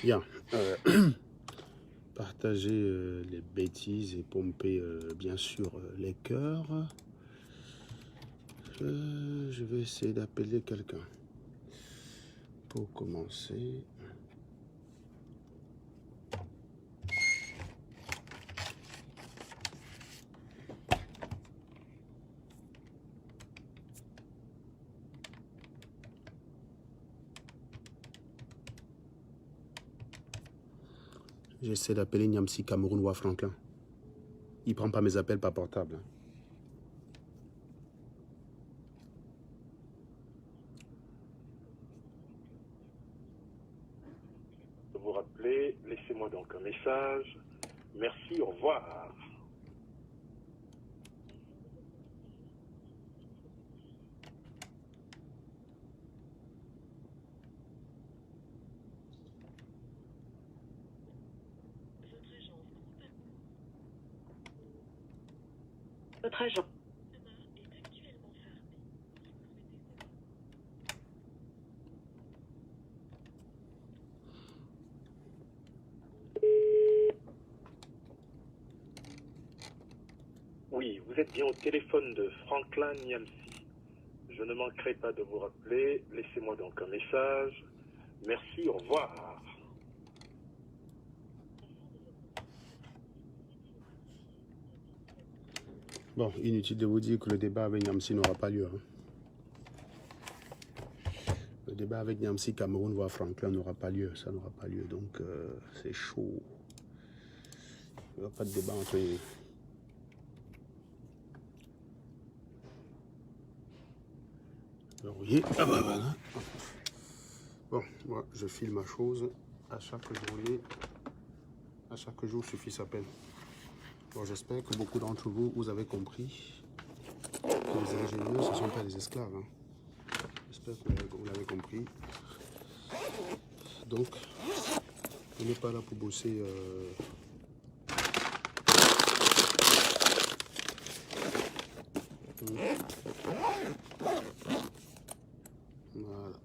Bien. Partager les bêtises et pomper bien sûr les cœurs. Je vais essayer d'appeler quelqu'un. Pour commencer. J'essaie d'appeler Niamsi Cameroun Franklin. Il prend pas mes appels par portable. Vous rappeler, laissez-moi donc un message. Merci, au revoir. Votre agent. Oui, vous êtes bien au téléphone de Franklin Niamsi. Je ne manquerai pas de vous rappeler. Laissez-moi donc un message. Merci, au revoir. Bon, inutile de vous dire que le débat avec Niamsi n'aura pas lieu. Le débat avec Niamsi Cameroun Franklin n'aura pas lieu. Ça n'aura pas lieu. Donc, c'est chaud. Il n'y aura pas de débat entre eux. Alors, oui. Ah bah voilà. Bon, moi, je file ma chose à chaque journée. À chaque jour suffit s'appelle. Bon, j'espère que beaucoup d'entre vous, vous avez compris que les ingénieurs, ce ne sont pas des esclaves. J'espère que vous l'avez compris. Donc, on n'est pas là pour bosser. Voilà.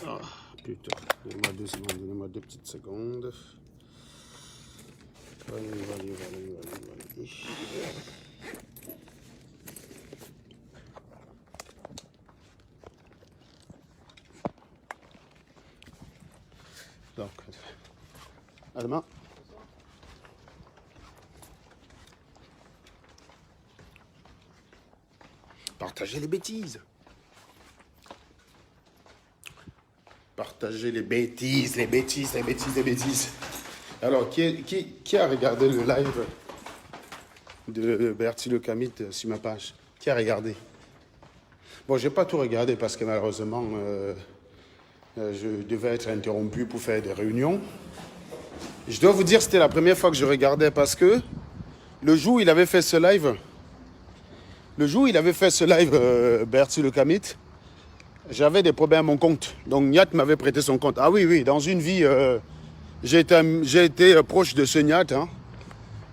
Ah, putain. Donnez-moi 2 secondes. Donnez-moi 2 petites secondes. Allez. Donc, à demain. Partagez les bêtises. Partagez les bêtises. Alors, qui a regardé le live de Bertie Le Camit sur ma page? Qui a regardé? Bon, je n'ai pas tout regardé parce que malheureusement, je devais être interrompu pour faire des réunions. Je dois vous dire que c'était la première fois que je regardais parce que le jour où il avait fait ce live, Bertie Le Camit, j'avais des problèmes à mon compte. Donc Niat m'avait prêté son compte. Ah oui, dans une vie, j'ai été proche de ce Niat.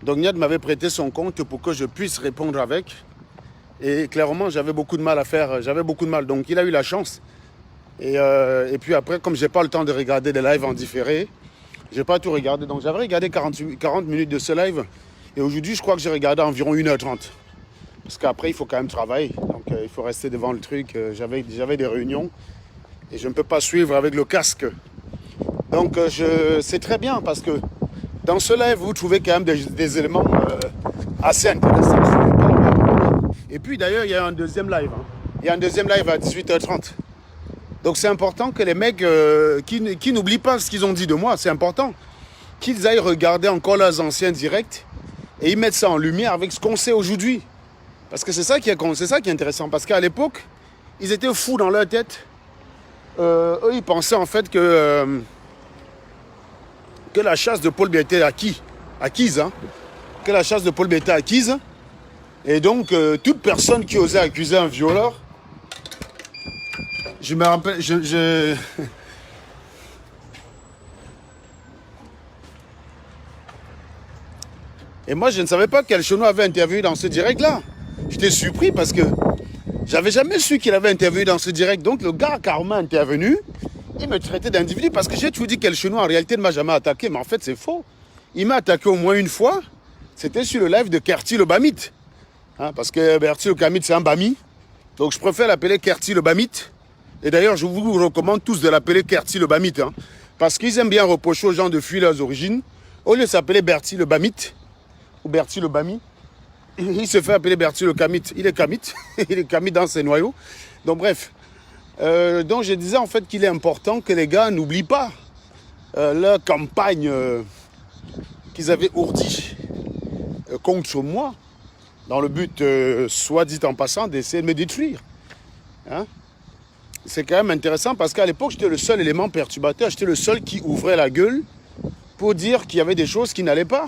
Donc Niat m'avait prêté son compte pour que je puisse répondre avec. Et clairement, j'avais beaucoup de mal à faire. Donc il a eu la chance. Et puis après, comme je n'ai pas le temps de regarder des lives en différé, je n'ai pas tout regardé. Donc j'avais regardé 40 minutes de ce live. Et aujourd'hui, je crois que j'ai regardé environ 1h30. Parce qu'après, il faut quand même travailler. Donc, il faut rester devant le truc. J'avais des réunions. Et je ne peux pas suivre avec le casque. Donc, c'est très bien parce que dans ce live, vous trouvez quand même des éléments assez intéressants. Et puis, d'ailleurs, il y a un deuxième live. Il y a un deuxième live à 18h30. Donc, c'est important que les mecs qui n'oublient pas ce qu'ils ont dit de moi, c'est important qu'ils aillent regarder encore leurs anciens directs et ils mettent ça en lumière avec ce qu'on sait aujourd'hui. Parce que c'est ça qui est intéressant. Parce qu'à l'époque, ils étaient fous dans leur tête. Eux, ils pensaient en fait que la chasse de Paul Biya était acquise. Que la chasse de Paul Biya était acquise. Et donc, toute personne qui osait accuser un violeur, je me rappelle, Et moi, je ne savais pas quel Chenou avait interviewé dans ce direct-là. J'étais surpris parce que J'avais jamais su qu'il avait intervenu dans ce direct. Donc le gars a carrément intervenu. Il me traitait d'individu parce que j'ai toujours dit qu'El Chenois en réalité ne m'a jamais attaqué. Mais en fait c'est faux. Il m'a attaqué au moins une fois. C'était sur le live de Kerti le Bamit. Hein, parce que Berti le Kamit c'est un Bami. Donc je préfère l'appeler Kerti le Bamit. Et d'ailleurs je vous recommande tous de l'appeler Kerti le Bamit. Hein, parce qu'ils aiment bien reprocher aux gens de fuir leurs origines. Au lieu de s'appeler Berti le Bamit ou Berti le Bami. Il se fait appeler Berti le Kamit. Il est Kamit. Il est Kamit dans ses noyaux. Donc bref. Donc je disais en fait qu'il est important que les gars n'oublient pas leur campagne qu'ils avaient ourdie contre moi. Dans le but, soit dit en passant, d'essayer de me détruire. Hein? C'est quand même intéressant parce qu'à l'époque, j'étais le seul élément perturbateur. J'étais le seul qui ouvrait la gueule pour dire qu'il y avait des choses qui n'allaient pas.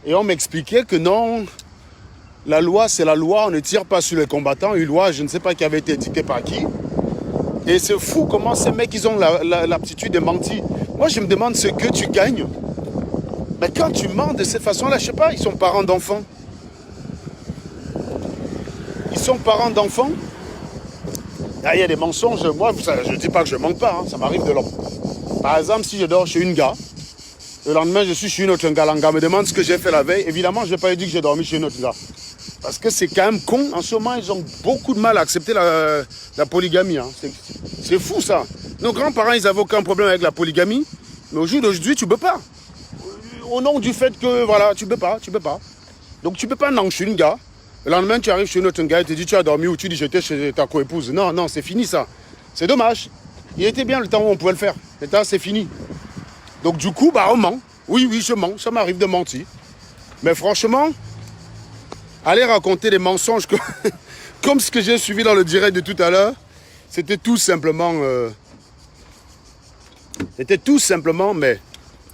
Et on m'expliquait que non... La loi, c'est la loi, on ne tire pas sur les combattants. Une loi, je ne sais pas qui avait été dictée par qui. Et c'est fou comment ces mecs, ils ont l'aptitude de mentir. Moi, je me demande ce que tu gagnes. Mais quand tu mens de cette façon-là, je ne sais pas, ils sont parents d'enfants. Ils sont parents d'enfants. Il y a des mensonges. Moi, je ne dis pas que je ne manque pas, hein, ça m'arrive de l'homme. Par exemple, si je dors chez une gars, le lendemain, je suis chez une autre gars. L'anga me demande ce que j'ai fait la veille. Évidemment, je ne vais pas lui dire que j'ai dormi chez une autre gars. Parce que c'est quand même con. En ce moment, ils ont beaucoup de mal à accepter la polygamie. Hein. C'est fou, ça. Nos grands-parents, ils n'avaient aucun problème avec la polygamie. Mais au jour d'aujourd'hui, tu ne peux pas. Au nom du fait que, voilà, tu ne peux pas. Donc, tu ne peux pas non chez une gars. Le lendemain, tu arrives chez une autre gars et tu dis, tu as dormi ou tu dis, j'étais chez ta coépouse. Non, non, c'est fini, ça. C'est dommage. Il était bien le temps où on pouvait le faire. Maintenant, c'est fini. Donc, du coup, bah, on ment. Oui, je mens. Ça m'arrive de mentir. Mais franchement... Aller raconter des mensonges comme ce que j'ai suivi dans le direct de tout à l'heure, c'était tout simplement, mais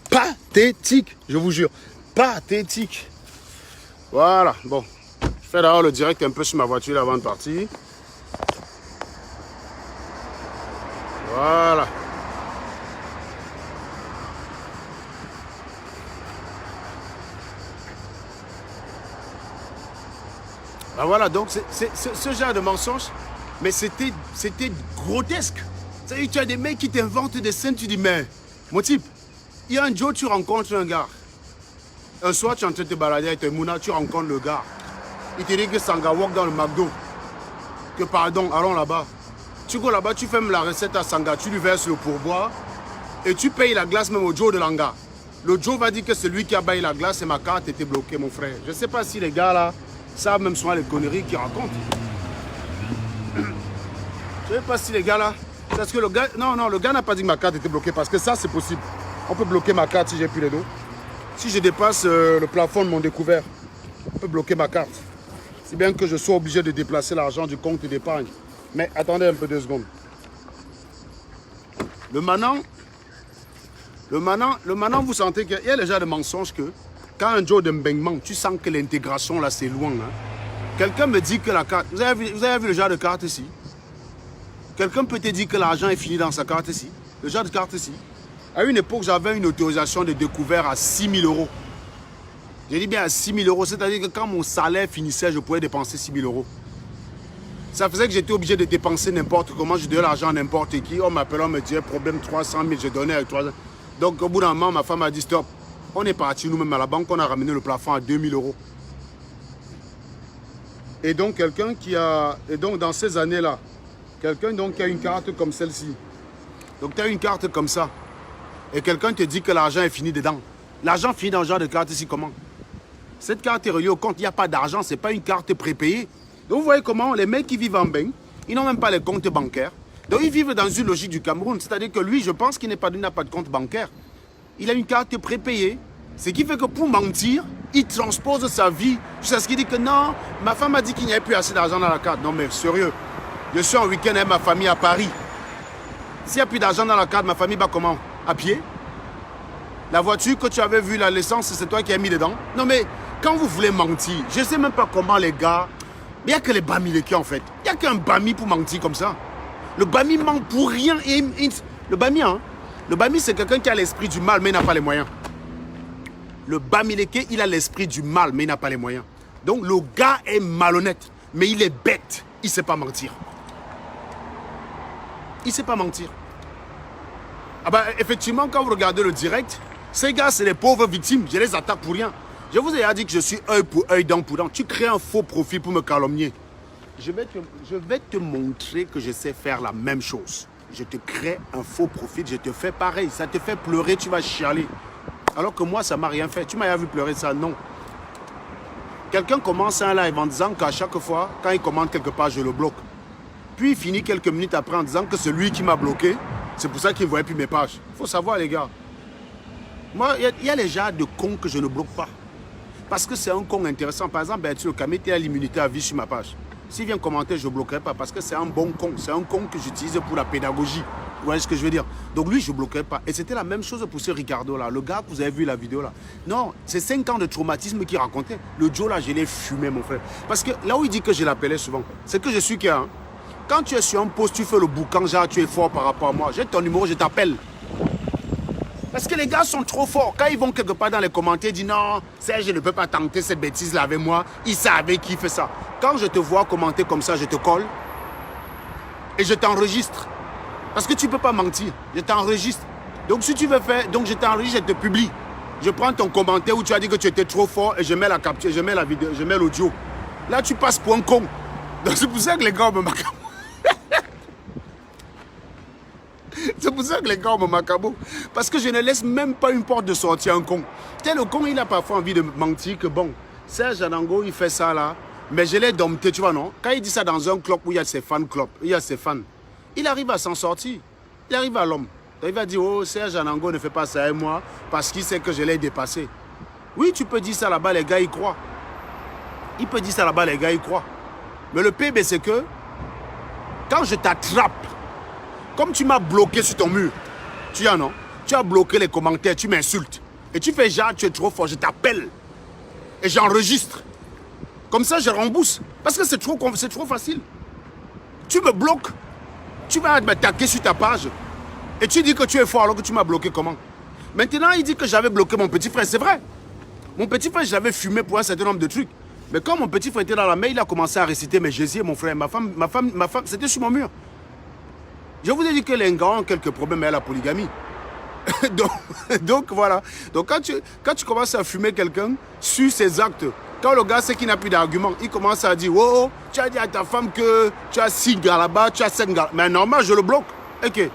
pathétique, je vous jure, pathétique. Voilà, bon, je fais d'abord le direct un peu sur ma voiture avant de partir. Voilà. Ben voilà, donc c'est ce genre de mensonge, mais c'était grotesque. C'est-à-dire, tu as des mecs qui t'inventent des scènes, tu dis, mais, mon type, il y a un jour, tu rencontres un gars. Un soir, tu es en train de te balader avec un mouna, tu rencontres le gars. Il te dit que Sanga walk dans le McDo. Que pardon, allons là-bas. Tu go là-bas, tu fais même la recette à Sanga, tu lui verses le pourboire et tu payes la glace même au Joe de l'Anga. Le Joe va dire que c'est lui qui a baillé la glace et ma carte était bloquée, mon frère. Je ne sais pas si les gars là, savent même souvent les conneries qu'ils racontent. Je ne sais pas si les gars là... Parce que le gars... Non, le gars n'a pas dit que ma carte était bloquée parce que ça, c'est possible. On peut bloquer ma carte si j'ai plus les dos. Si je dépasse le plafond de mon découvert, on peut bloquer ma carte. Si bien que je sois obligé de déplacer l'argent du compte d'épargne. Mais attendez un peu 2 secondes. Le manant, vous sentez qu'il y a déjà des mensonges que... Quand un jour de mbengman, tu sens que l'intégration là c'est loin. Hein? Quelqu'un me dit que la carte... Vous avez vu le genre de carte ici? Quelqu'un peut te dire que l'argent est fini dans sa carte ici? Le genre de carte ici? À une époque, j'avais une autorisation de découvert à 6 000 €. J'ai dit bien à 6 000 €. C'est-à-dire que quand mon salaire finissait, je pouvais dépenser 6 000 €. Ça faisait que j'étais obligé de dépenser n'importe comment. Je donnais l'argent à n'importe qui. On m'appelait, on me disait problème 300 000, je donnais avec 300 000. Donc au bout d'un moment, ma femme a dit stop. On est parti nous-mêmes à la banque, on a ramené le plafond à 2 000 €. Et donc quelqu'un qui a... Et donc dans ces années-là, quelqu'un donc qui a une carte comme celle-ci. Donc tu as une carte comme ça. Et quelqu'un te dit que l'argent est fini dedans. L'argent finit dans ce genre de carte ici comment? Cette carte est reliée au compte, il n'y a pas d'argent, ce n'est pas une carte prépayée. Donc vous voyez comment les mecs qui vivent en bain, ils n'ont même pas les comptes bancaires. Donc ils vivent dans une logique du Cameroun. C'est-à-dire que lui, je pense qu'il n'a pas de compte bancaire. Il a une carte prépayée. Ce qui fait que pour mentir, il transpose sa vie jusqu'à ce qu'il dit que non, ma femme a dit qu'il n'y avait plus assez d'argent dans la carte. Non mais sérieux, je suis en week-end avec ma famille à Paris. S'il n'y a plus d'argent dans la carte, ma famille va comment? À pied? La voiture que tu avais vue, l'essence, c'est toi qui as mis dedans? Non mais, quand vous voulez mentir, je ne sais même pas comment les gars... Il n'y a que les Bamileke en fait. Il n'y a qu'un Bami pour mentir comme ça. Le Bami ment pour rien. Le Bami, hein? Le Bami, c'est quelqu'un qui a l'esprit du mal, mais il n'a pas les moyens. Le Bamileke, il a l'esprit du mal, mais il n'a pas les moyens. Donc, le gars est malhonnête, mais il est bête. il ne sait pas mentir. Il ne sait pas mentir. Ah bah, effectivement, quand vous regardez le direct, ces gars, c'est les pauvres victimes. Je les attaque pour rien. Je vous ai dit que je suis œil pour œil, dent pour dent. Tu crées un faux profil pour me calomnier. Je vais te montrer que je sais faire la même chose. Je te crée un faux profil, je te fais pareil. Ça te fait pleurer, tu vas chialer. Alors que moi, ça ne m'a rien fait. Tu m'as vu pleurer ça? Non. Quelqu'un commence un live en disant qu'à chaque fois, quand il commente quelque part, je le bloque. Puis il finit quelques minutes après en disant que c'est lui qui m'a bloqué. C'est pour ça qu'il ne voyait plus mes pages. Il faut savoir, les gars. Moi, il y a les gens de cons que je ne bloque pas. Parce que c'est un con intéressant. Par exemple, Bertie Le Camit, il a l'immunité à vie sur ma page. S'il vient commenter, je ne bloquerai pas parce que c'est un bon con. C'est un con que j'utilise pour la pédagogie. Vous voyez ce que je veux dire? Donc lui, je ne bloquerai pas. Et c'était la même chose pour ce Ricardo-là. Le gars que vous avez vu la vidéo là. Non, c'est 5 ans de traumatisme qu'il racontait. Le Joe là, je l'ai fumé, mon frère. Parce que là où il dit que je l'appelais souvent, c'est que je suis qu'il y a. Hein. Quand tu es sur un poste, tu fais le boucan, genre tu es fort par rapport à moi. J'ai ton numéro, je t'appelle. Parce que les gars sont trop forts. Quand ils vont quelque part dans les commentaires, ils disent non, Serge, je ne peux pas tenter cette bêtise-là avec moi. Ils savaient qui fait ça. Quand je te vois commenter comme ça, je te colle et je t'enregistre. Parce que tu ne peux pas mentir. Je t'enregistre. Donc si tu veux faire, donc je t'enregistre, je te publie. Je prends ton commentaire où tu as dit que tu étais trop fort et je mets la capture, je mets la vidéo, je mets l'audio. Là, tu passes pour un con. Donc c'est pour ça que les gars me macabent. C'est pour ça que les gars me macabent. Parce que je ne laisse même pas une porte de sortie à un con. Tel le con, il a parfois envie de mentir que bon, Serge Anango, il fait ça là. Mais je l'ai dompté, tu vois, non? Quand il dit ça dans un club où il y a ses fans club, il y a ses fans, il arrive à s'en sortir. Il arrive à l'homme. Il va dire, oh, Serge Anango ne fait pas ça avec moi parce qu'il sait que je l'ai dépassé. Oui, tu peux dire ça là-bas, les gars, ils croient. Il peut dire ça là-bas, les gars, ils croient. Mais le pire, c'est que quand je t'attrape, comme tu m'as bloqué sur ton mur, tu as non? Tu as bloqué les commentaires, tu m'insultes. Et tu fais genre, tu es trop fort, je t'appelle. Et j'enregistre. Comme ça, je rembourse. Parce que c'est trop facile. Tu me bloques. Tu vas m'attaquer sur ta page. Et tu dis que tu es fort alors que tu m'as bloqué comment? Maintenant, il dit que j'avais bloqué mon petit frère. C'est vrai. Mon petit frère, je l'avais fumé pour un certain nombre de trucs. Mais quand mon petit frère était dans la main, il a commencé à réciter mes Jésus, mon frère. Ma femme, c'était sur mon mur. Je vous ai dit que les gars ont quelques problèmes avec la polygamie. donc voilà. Donc quand tu commences à fumer quelqu'un sur ses actes, quand le gars sait qu'il n'a plus d'argument, il commence à dire, oh, tu as dit à ta femme que tu as 6 gars là-bas, tu as 7 gars. Mais normal, je le bloque. Ok.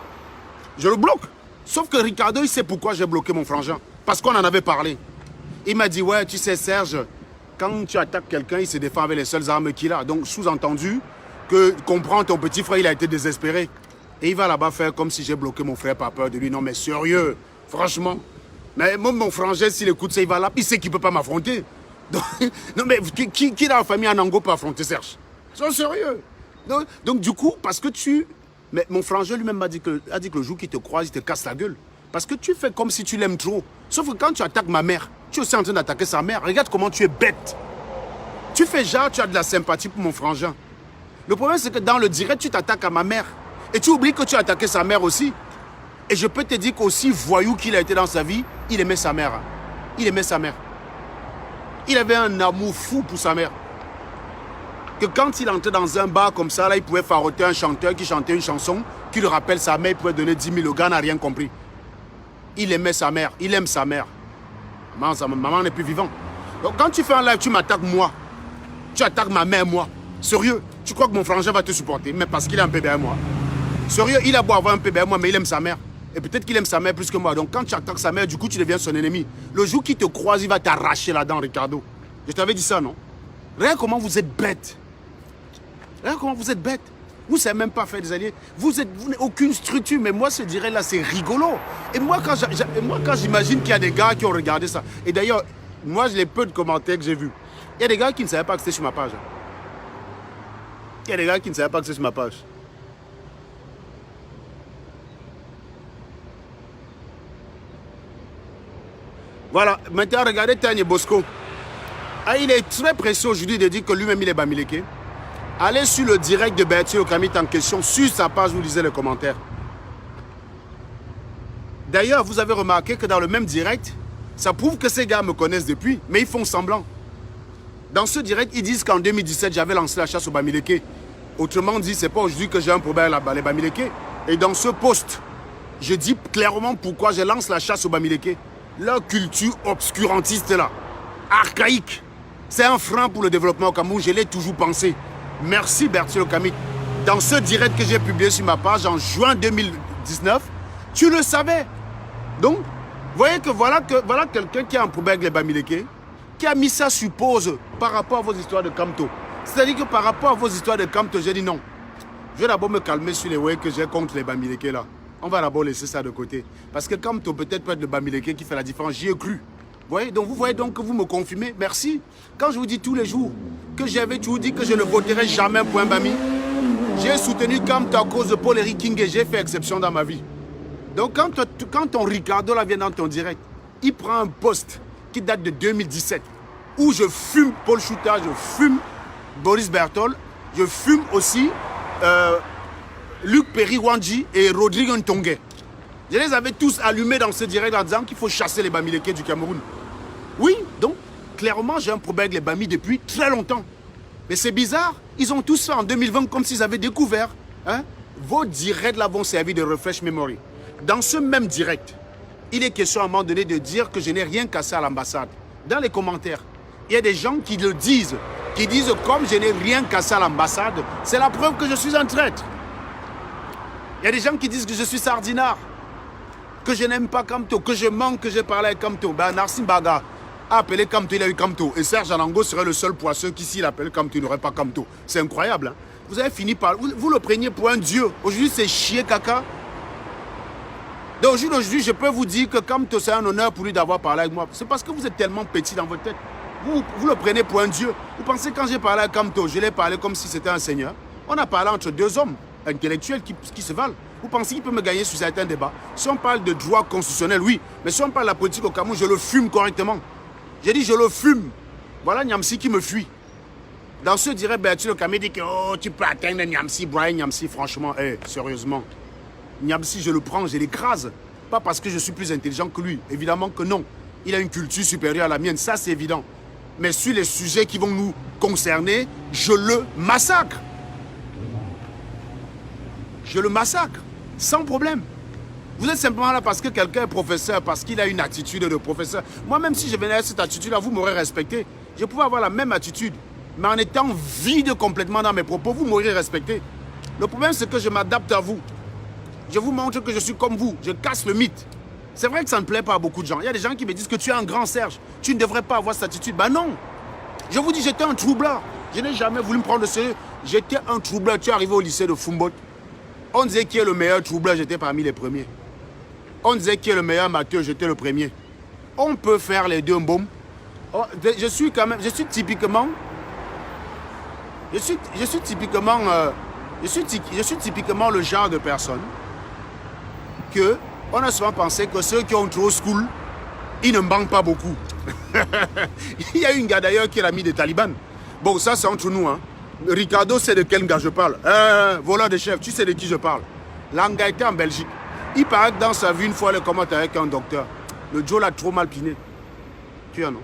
Je le bloque. Sauf que Ricardo, il sait pourquoi j'ai bloqué mon frangin. Parce qu'on en avait parlé. Il m'a dit, ouais, tu sais Serge, quand tu attaques quelqu'un, il se défend avec les seules armes qu'il a. Donc sous-entendu que comprends, ton petit frère, il a été désespéré. Et il va là-bas faire comme si j'ai bloqué mon frère par peur de lui. Non mais sérieux, franchement. Mais même mon frangin, s'il écoute ça, il va là, il sait qu'il ne peut pas m'affronter. Non mais qui dans la famille Anango peut affronter Serge? Sois sérieux. Donc du coup, parce que tu... Mais mon frangin lui-même a dit que le jour qu'il te croise, il te casse la gueule. Parce que tu fais comme si tu l'aimes trop. Sauf que quand tu attaques ma mère, tu es aussi en train d'attaquer sa mère. Regarde comment tu es bête. Tu fais genre, tu as de la sympathie pour mon frangin. Le problème, c'est que dans le direct, tu t'attaques à ma mère. Et tu oublies que tu as attaqué sa mère aussi. Et je peux te dire qu'aussi voyou qu'il a été dans sa vie, il aimait sa mère. Il aimait sa mère. Il avait un amour fou pour sa mère. Que quand il entrait dans un bar comme ça, là, il pouvait faroter un chanteur qui chantait une chanson, qui lui rappelle sa mère, il pouvait donner 10 000. Le gars n'a rien compris. Il aimait sa mère. Il aime sa mère. Maman n'est plus vivante. Donc quand tu fais un live, tu m'attaques moi. Tu attaques ma mère, moi. Sérieux, tu crois que mon frangin va te supporter? Mais parce qu'il a un PBA moi. Sérieux, il a beau avoir un PBA moi, mais il aime sa mère. Et peut-être qu'il aime sa mère plus que moi. Donc quand tu attaques sa mère, du coup, tu deviens son ennemi. Le jour qu'il te croise, il va t'arracher la dent, Ricardo. Je t'avais dit ça, non? Regarde comment vous êtes bête. Regarde comment vous êtes bête. Vous ne savez même pas faire des alliés. Vous n'avez aucune structure. Mais moi, je dirais là, c'est rigolo. Et moi, quand j'imagine qu'il y a des gars qui ont regardé ça. Et d'ailleurs, moi, les peu de commentaires que j'ai vus. Il y a des gars qui ne savaient pas que c'était sur ma page. Il y a des gars qui ne savaient pas que c'était sur ma page. Voilà. Maintenant, regardez Tanya Bosco. Ah, il est très pressé aujourd'hui de dire que lui-même, il est Bamileke. Allez sur le direct de Bertie Le Camit en question, sur sa page, vous lisez les commentaires. D'ailleurs, vous avez remarqué que dans le même direct, ça prouve que ces gars me connaissent depuis, mais ils font semblant. Dans ce direct, ils disent qu'en 2017, j'avais lancé la chasse au Bamileke. Autrement dit, c'est pas aujourd'hui que j'ai un problème là-bas, les Bamileke. Et dans ce poste, je dis clairement pourquoi je lance la chasse aux Bamileke. Leur culture obscurantiste là, archaïque, c'est un frein pour le développement au Cameroun, je l'ai toujours pensé. Merci Bertie Le Kamit. Dans ce direct que j'ai publié sur ma page en juin 2019, tu le savais. Donc, vous voyez que voilà quelqu'un qui a un problème avec les Bamileke, qui a mis ça sur pause par rapport à vos histoires de Kamto. C'est-à-dire que par rapport à vos histoires de Kamto, j'ai dit non. Je vais d'abord me calmer sur les ways que j'ai contre les Bamileke là. On va d'abord laisser ça de côté. Parce que Kamto peut-être peut être le Bamileke qui fait la différence. J'y ai cru. Vous voyez donc que vous me confirmez. Merci. Quand je vous dis tous les jours que j'avais toujours dit que je ne voterai jamais pour un Bami, j'ai soutenu Kamto à cause de Paul-Éric King et j'ai fait exception dans ma vie. Donc quand ton Ricardo là vient dans ton direct, il prend un poste qui date de 2017 où je fume Paul Chouta, je fume Boris Berthold, je fume aussi Luc Perry-Wandji et Rodrigue Ntongue. Je les avais tous allumés dans ce direct en disant qu'il faut chasser les Bamileke du Cameroun. Oui, donc clairement j'ai un problème avec les Bami depuis très longtemps. Mais c'est bizarre, ils ont tous fait en 2020 comme s'ils avaient découvert. Hein? Vos directs là vont servir de refresh memory. Dans ce même direct, il est question à un moment donné de dire que je n'ai rien cassé à l'ambassade. Dans les commentaires, il y a des gens qui le disent, qui disent comme je n'ai rien cassé à l'ambassade, c'est la preuve que je suis un traître. Il y a des gens qui disent que je suis sardinard, que je n'aime pas Kamto, que je manque, que j'ai parlé avec Kamto. Ben, Narsim Baga a appelé Kamto, il a eu Kamto. Et Serge Anango serait le seul poisseux qui, s'il appelle Kamto, il n'aurait pas Kamto. C'est incroyable. Hein? Vous avez fini par... Vous le preniez pour un dieu. Aujourd'hui, c'est chier caca. Donc aujourd'hui, je peux vous dire que Kamto, c'est un honneur pour lui d'avoir parlé avec moi. C'est parce que vous êtes tellement petit dans votre tête. Vous le prenez pour un dieu. Vous pensez que quand j'ai parlé à Kamto, je l'ai parlé comme si c'était un seigneur. On a parlé entre deux hommes intellectuels qui se valent. Vous pensez qu'il peut me gagner sur certains débats? Si on parle de droit constitutionnel, oui. Mais si on parle de la politique au Cameroun, je le fume correctement. J'ai dit je le fume. Voilà Niamsi qui me fuit. Dans ce direct, Bertie Le Kamit dit que oh, tu peux atteindre Niamsi, Brian Niamsi. Franchement, sérieusement. Niamsi, je le prends, je l'écrase. Pas parce que je suis plus intelligent que lui. Évidemment que non. Il a une culture supérieure à la mienne, ça c'est évident. Mais sur les sujets qui vont nous concerner, je le massacre. Je le massacre, sans problème. Vous êtes simplement là parce que quelqu'un est professeur, parce qu'il a une attitude de professeur. Moi, même si je venais à cette attitude-là, vous m'aurez respecté. Je pouvais avoir la même attitude. Mais en étant vide complètement dans mes propos, vous m'aurez respecté. Le problème, c'est que je m'adapte à vous. Je vous montre que je suis comme vous. Je casse le mythe. C'est vrai que ça ne plaît pas à beaucoup de gens. Il y a des gens qui me disent que tu es un grand Serge. Tu ne devrais pas avoir cette attitude. Ben non. Je vous dis, j'étais un troublard. Je n'ai jamais voulu me prendre au sérieux. J'étais un troublard. Tu es arrivé au lycée de Fumbot. On disait qui est le meilleur troubleur, j'étais parmi les premiers. On disait qui est le meilleur amateur, j'étais le premier. On peut faire les deux, boum. Oh, je suis typiquement le genre de personne que on a souvent pensé que ceux qui ont trop school, ils ne manquent pas beaucoup. Il y a une gars d'ailleurs qui est l'ami des talibans. Bon, ça c'est entre nous, hein. Ricardo, c'est de quel gars je parle? Voleur de chef, tu sais de qui je parle? L'anga était en Belgique. Il paraît que dans sa vie, une fois, il commente avec un docteur. Le Joe l'a trop mal piné. Tu vois, non?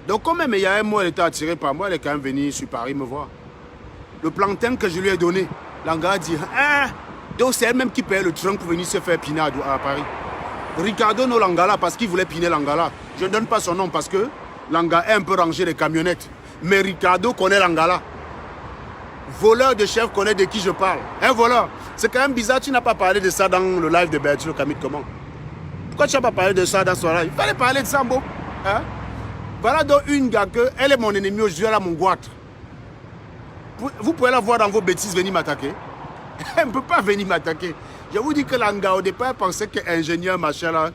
Donc, quand même, il y a un mois, elle était attirée par moi, elle est quand même venue sur Paris me voir. Le plantain que je lui ai donné, l'anga a dit, donc c'est elle-même qui paye le train pour venir se faire piner à Paris. Ricardo non l'angala parce qu'il voulait piner l'angala. Je ne donne pas son nom parce que l'anga est un peu rangé les camionnettes. Mais Ricardo connaît l'angala. Voleur de chef connaît de qui je parle. Un voleur. C'est quand même bizarre, tu n'as pas parlé de ça dans le live de Bertie Le Kamit, comment? Pourquoi tu n'as pas parlé de ça dans son live? Il fallait parler de ça, bon. Hein? Voilà donc une gars que, elle est mon ennemie aujourd'hui, elle a mon goitre. Vous pouvez la voir dans vos bêtises venir m'attaquer. Elle ne peut pas venir m'attaquer. Je vous dis que l'anga au départ pensait que ingénieur, machin là,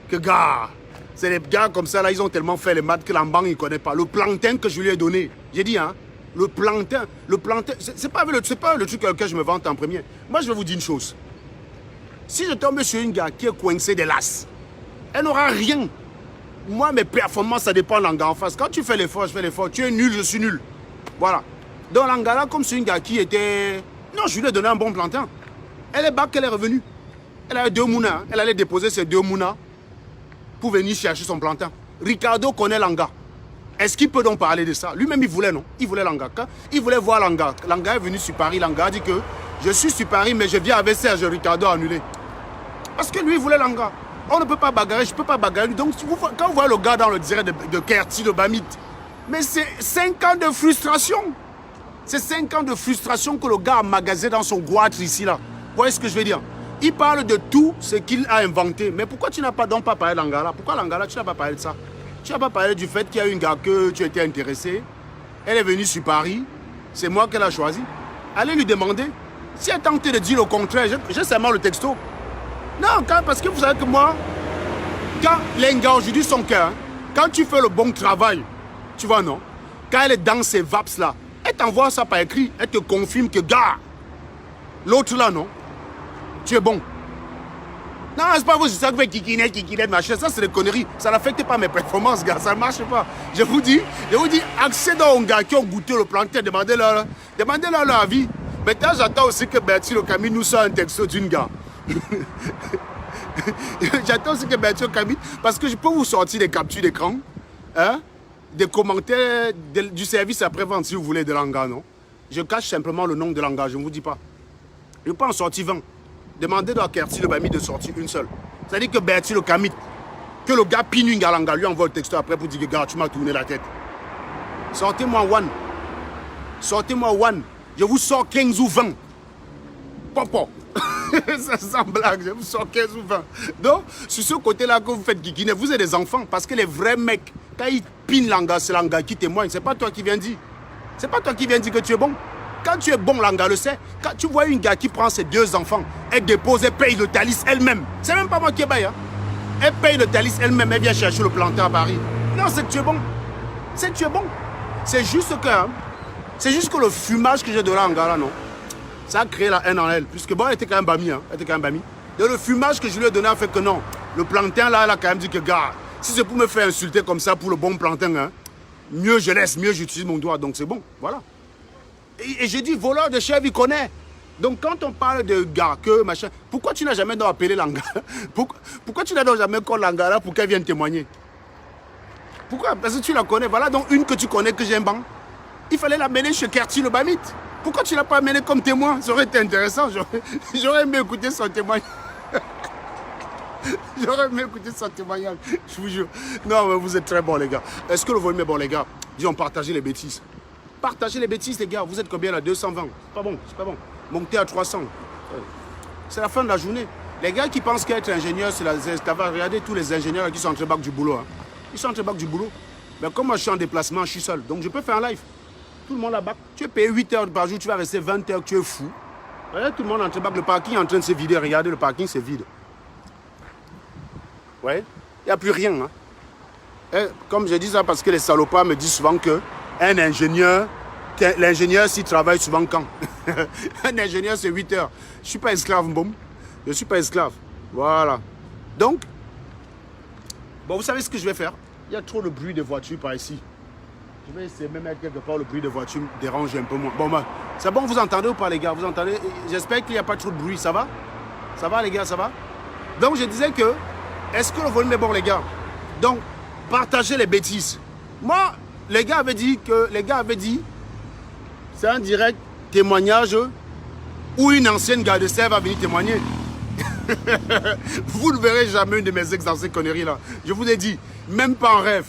que gars, c'est les gars comme ça là, ils ont tellement fait les maths que l'amban il ne connaît pas. Le plantain que je lui ai donné, j'ai dit, hein? Le plantain, c'est pas le truc auquel je me vante en premier. Moi, je vais vous dire une chose. Si je tombe sur une gars qui est coincée de l'as, elle n'aura rien. Moi, mes performances, ça dépend de l'anga en face. Quand tu fais l'effort, je fais l'effort. Tu es nul, je suis nul. Voilà. Donc l'anga là, comme c'est une gars qui était... Non, je lui ai donné un bon plantain. Elle est back, elle est revenue. Elle avait 2 mounas. Elle allait déposer ses 2 mounas pour venir chercher son plantain. Ricardo connaît l'anga. Est-ce qu'il peut donc parler de ça? Lui-même, il voulait, non? Il voulait Langa. Il voulait voir Langa. Langa est venu sur Paris. Langa a dit que je suis sur Paris, mais je viens avec Serge Ricardo annulé. Parce que lui, il voulait Langa. On ne peut pas bagarrer, je ne peux pas bagarrer. Donc, quand vous voyez le gars dans le direct de Kerti, de Bamit, mais c'est 5 ans de frustration. C'est 5 ans de frustration que le gars a magasiné dans son goitre ici, là. Vous voyez ce que je veux dire? Il parle de tout ce qu'il a inventé. Mais pourquoi tu n'as pas donc pas parlé d'Angala? Pourquoi l'Angala, tu n'as pas parlé de ça? Tu n'as pas parlé du fait qu'il y a une gars que tu étais intéressé. Elle est venue sur Paris. C'est moi qu'elle a choisi. Allez lui demander. Si elle tente de dire le contraire, j'ai seulement le texto. Non, parce que vous savez que moi, quand les gars aujourd'hui sont cœur, quand tu fais le bon travail, tu vois, non? Quand elle est dans ces vaps là, elle t'envoie ça par écrit, elle te confirme que, gars, l'autre là, non? Tu es bon. Non, c'est pas vous, c'est ça que vous faites kikinet, machin. Ça, c'est des conneries. Ça n'affecte pas mes performances, gars. Ça ne marche pas. Je vous dis, accédez aux gars qui ont goûté le plantain, demandez-leur leur avis. Maintenant, j'attends aussi que Bertie le Camille nous sorte un texto d'une gars. J'attends aussi que Bertie le Camille, parce que je peux vous sortir des captures d'écran, hein, des commentaires du service après-vente, si vous voulez, de Langa, non? Je cache simplement le nom de Langa, je ne vous dis pas. Je ne peux pas en sortir 20. Demandez à Kerti le Bami de sortir une seule. C'est-à-dire que Bertie le Camille, que le gars Pinuing à Langa lui envoie le texto après pour dire que gars, tu m'as tourné la tête. Sortez-moi one. Sortez-moi one. Je vous sors 15 ou 20. Popo. Ça sans blague, je vous sors 15 ou 20. Donc, sur ce côté-là que vous faites Guiguinet, vous êtes des enfants. Parce que les vrais mecs, quand ils pinent Langa, c'est Langa qui témoigne. C'est pas toi qui viens dire. C'est pas toi qui viens dire que tu es bon. Quand tu es bon, Langa le sait. Quand tu vois une gars qui prend ses 2 enfants, elle dépose, elle paye le Thalys elle-même. C'est même pas moi qui baille. Hein. Elle paye le Thalys elle-même, elle vient chercher le plantain à Paris. Non, c'est que tu es bon. C'est que tu es bon. C'est juste que... Hein, c'est juste que le fumage que j'ai donné à Angara, non? Ça a créé la haine en elle. Puisque bon, elle était quand même bamie. Hein. Elle était quand même bamie. Donc le fumage que je lui ai donné a fait que non. Le plantain là, elle a quand même dit que gars, si c'est pour me faire insulter comme ça pour le bon plantain, hein, mieux je laisse, mieux j'utilise mon doigt. Donc c'est bon, voilà. Et j'ai dit, voleur de chèvre, il connaît. Donc quand on parle de gars, que machin, pourquoi tu n'as jamais donc appelé Langa? Pourquoi tu n'as donc jamais callé Langa pour qu'elle vienne témoigner? Pourquoi? Parce que tu la connais. Voilà donc une que tu connais que j'ai un banc. Il fallait l'amener chez Kerti le Bamit. Pourquoi tu ne l'as pas amené comme témoin? Ça aurait été intéressant. J'aurais aimé écouter son témoignage. J'aurais aimé écouter son témoignage. Je vous jure. Non, mais vous êtes très bons, les gars. Est-ce que le volume est bon, les gars? Disons, partagez les bêtises. Partagez les bêtises, les gars. Vous êtes combien là? 220. C'est pas bon, c'est pas bon. Montez à 300. C'est la fin de la journée. Les gars qui pensent qu'être ingénieur, c'est la... Regardez tous les ingénieurs qui sont en train du boulot. Hein. Ils sont en train du boulot. Mais comme moi, je suis en déplacement, je suis seul. Donc, je peux faire un live. Tout le monde là-bas. Tu es payé 8 heures par jour, tu vas rester 20 heures, tu es fou. Regardez tout le monde en train de... Le parking est en train de se vider. Regardez, le parking, c'est vide. Ouais. Il n'y a plus rien. Hein. Et comme je dis ça parce que les salopards me disent souvent que un ingénieur, l'ingénieur s'il travaille souvent quand? Un ingénieur, c'est 8 heures. Je ne suis pas esclave, boum. Je ne suis pas esclave. Voilà. Donc, bon, vous savez ce que je vais faire? Il y a trop de bruit de voitures par ici. Je vais essayer même quelque part, le bruit de voiture me dérange un peu moins. Bon, ben, c'est bon, vous entendez ou pas, les gars? Vous entendez? J'espère qu'il n'y a pas trop de bruit. Ça va? Ça va, les gars? Ça va? Donc, je disais que, est-ce que le volume est bon, les gars? Donc, partagez les bêtises. Moi, les gars avaient dit, c'est un direct témoignage où une ancienne garde de serre va venir témoigner. Vous ne verrez jamais une de mes ex dans ces conneries-là. Je vous ai dit, même pas en rêve.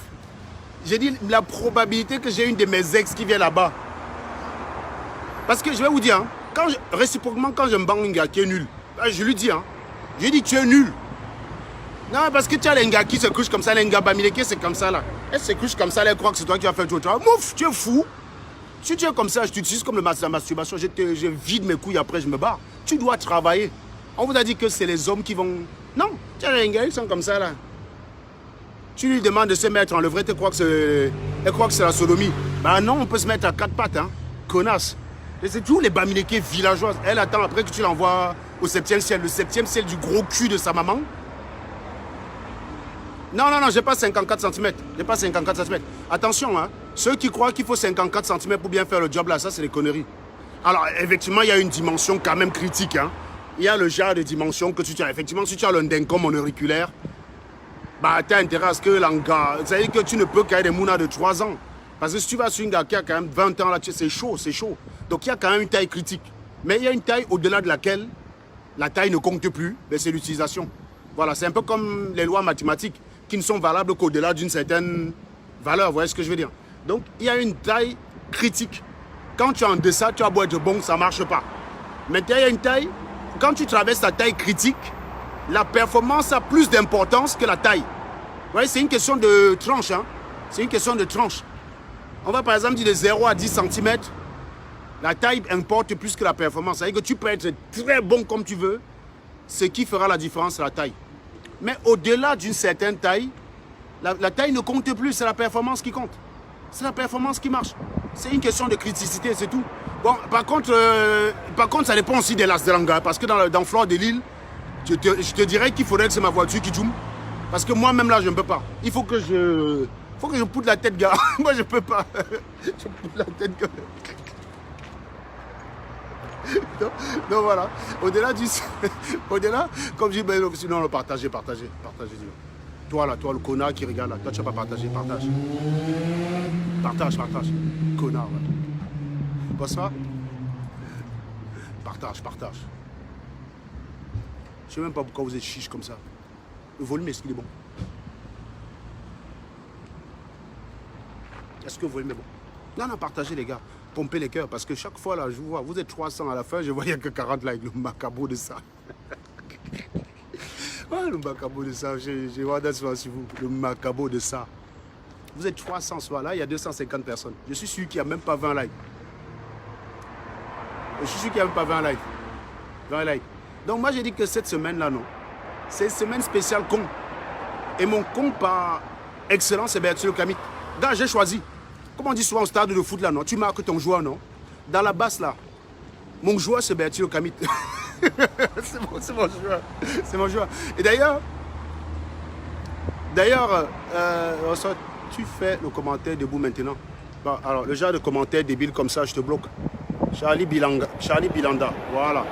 J'ai dit la probabilité que j'ai une de mes ex qui vient là-bas. Parce que je vais vous dire, hein, réciproquement, quand je me bande une gars qui est nul, je lui dis, hein, je lui dis, tu es nul. Non, parce que tu as les gars qui se couchent comme ça, les gars bamileke, c'est comme ça là. Elle se couche comme ça, elle croit que c'est toi qui vas faire tout le travail. Mouf, tu es fou. Si tu es comme ça, je t'utilise comme la masturbation, je vide mes couilles après, je me barre. Tu dois travailler. On vous a dit que c'est les hommes qui vont... Non, tu as les gars, ils sont comme ça là. Tu lui demandes de se mettre en levrette, elle croit que c'est la sodomie. Ben non, on peut se mettre à 4 pattes, hein. Connasse. Et c'est toujours les bamileke villageoises. Elle attend après que tu l'envoies au 7e ciel. Le 7e ciel du gros cul de sa maman. Non, j'ai pas 54 cm. J'ai pas 54 cm. Attention, hein. Ceux qui croient qu'il faut 54 cm pour bien faire le job là, ça c'est des conneries. Alors, effectivement, il y a une dimension quand même critique, hein. Il y a le genre de dimension que tu as. Effectivement, si tu as le ndenkom en auriculaire, bah, tu as intérêt à ce que l'anga, c'est-à-dire que tu ne peux qu'aller des mounas de 3 ans. Parce que si tu vas sur un gars qui a quand même 20 ans, là, c'est chaud, c'est chaud. Donc il y a quand même une taille critique. Mais il y a une taille au-delà de laquelle la taille ne compte plus, c'est l'utilisation. Voilà, c'est un peu comme les lois mathématiques qui ne sont valables qu'au-delà d'une certaine valeur, vous voyez ce que je veux dire. Donc il y a une taille critique. Quand tu es en deçà, tu as beau être bon, ça ne marche pas. Maintenant, il y a une taille, quand tu traverses la taille critique, la performance a plus d'importance que la taille. Vous voyez, c'est une question de tranche. Hein? C'est une question de tranche. On va par exemple dire de 0 à 10 cm. La taille importe plus que la performance. C'est-à-dire que tu peux être très bon comme tu veux. Ce qui fera la différence, c'est la taille. Mais au-delà d'une certaine taille, la taille ne compte plus. C'est la performance qui compte. C'est la performance qui marche. C'est une question de criticité, c'est tout. Bon, par contre, ça dépend aussi des las de l'anga. Parce que dans Flore de Lille, je te dirais qu'il faudrait que c'est ma voiture qui joue. Parce que moi-même là, je ne peux pas. Il faut que je poutre la tête, gars. Moi, je ne peux pas. Je poutre la tête, gars. Donc voilà. Au-delà, comme je dis, ben, sinon, partagez. Toi là, toi le connard qui regarde là, toi tu n'as pas partagé, partage. Partage. Connard, ouais. Pas ça? Partage. Je sais même pas pourquoi vous êtes chiche comme ça. Le volume, est-ce qu'il est bon? Est-ce que le volume est bon? Non, partagez les gars. Pompez les cœurs parce que chaque fois là, je vous vois, vous êtes 300 à la fin, je vois il n'y a que 40 là avec le macabo de ça. Ah, le macabo de ça, j'ai voir d'asseoir sur vous, le macabo de ça. Vous êtes 300 soit là, il y a 250 personnes. Je suis sûr qu'il n'y a même pas 20 likes. Je suis sûr qu'il n'y a même pas 20 likes. 20 likes. Donc moi j'ai dit que cette semaine là, non. C'est une semaine spéciale con. Et mon con par excellence, c'est Bertil Le Camit. Gars, j'ai choisi. Comme on dit souvent au stade de foot là, non? Tu marques ton joueur, non? Dans la basse là, mon joueur c'est Bertil Le Camit. c'est mon joueur. Et d'ailleurs, tu fais le commentaire debout maintenant. Bon, alors, le genre de commentaire débile comme ça, je te bloque. Charlie Bilanda, voilà.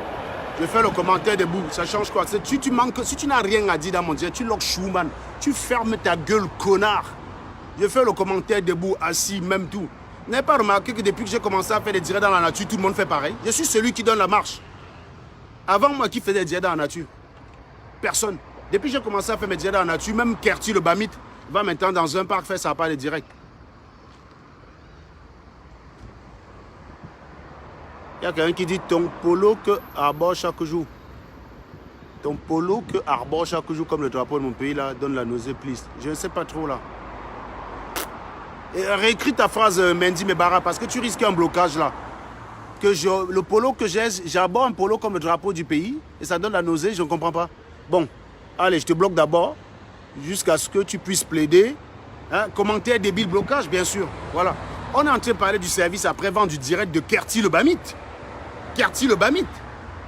Je fais le commentaire debout, ça change quoi? Si tu n'as rien à dire dans mon direct, tu loques Schumann, tu fermes ta gueule, connard. Je fais le commentaire debout, assis, même tout. Vous n'avez pas remarqué que depuis que j'ai commencé à faire des directs dans la nature, tout le monde fait pareil? Je suis celui qui donne la marche. Avant moi qui faisais des directs dans la nature, personne. Depuis que j'ai commencé à faire mes directs dans la nature, même Kerti le Bamit va maintenant dans un parc faire sa part de direct. Il y a quelqu'un qui dit ton polo que arbore chaque jour. Ton polo que arbore chaque jour comme le drapeau de mon pays là donne la nausée please. Je ne sais pas trop là. Et réécris ta phrase Mendy Mebara parce que tu risques un blocage là. Le polo que j'ai, j'aborde un polo comme le drapeau du pays et ça donne la nausée, je ne comprends pas. Bon, allez, je te bloque d'abord jusqu'à ce que tu puisses plaider. Hein, commentaire débile, blocage, bien sûr. Voilà. On est en train de parler du service après-vente du direct de Kerti le Bamit. Kerti le Bamit.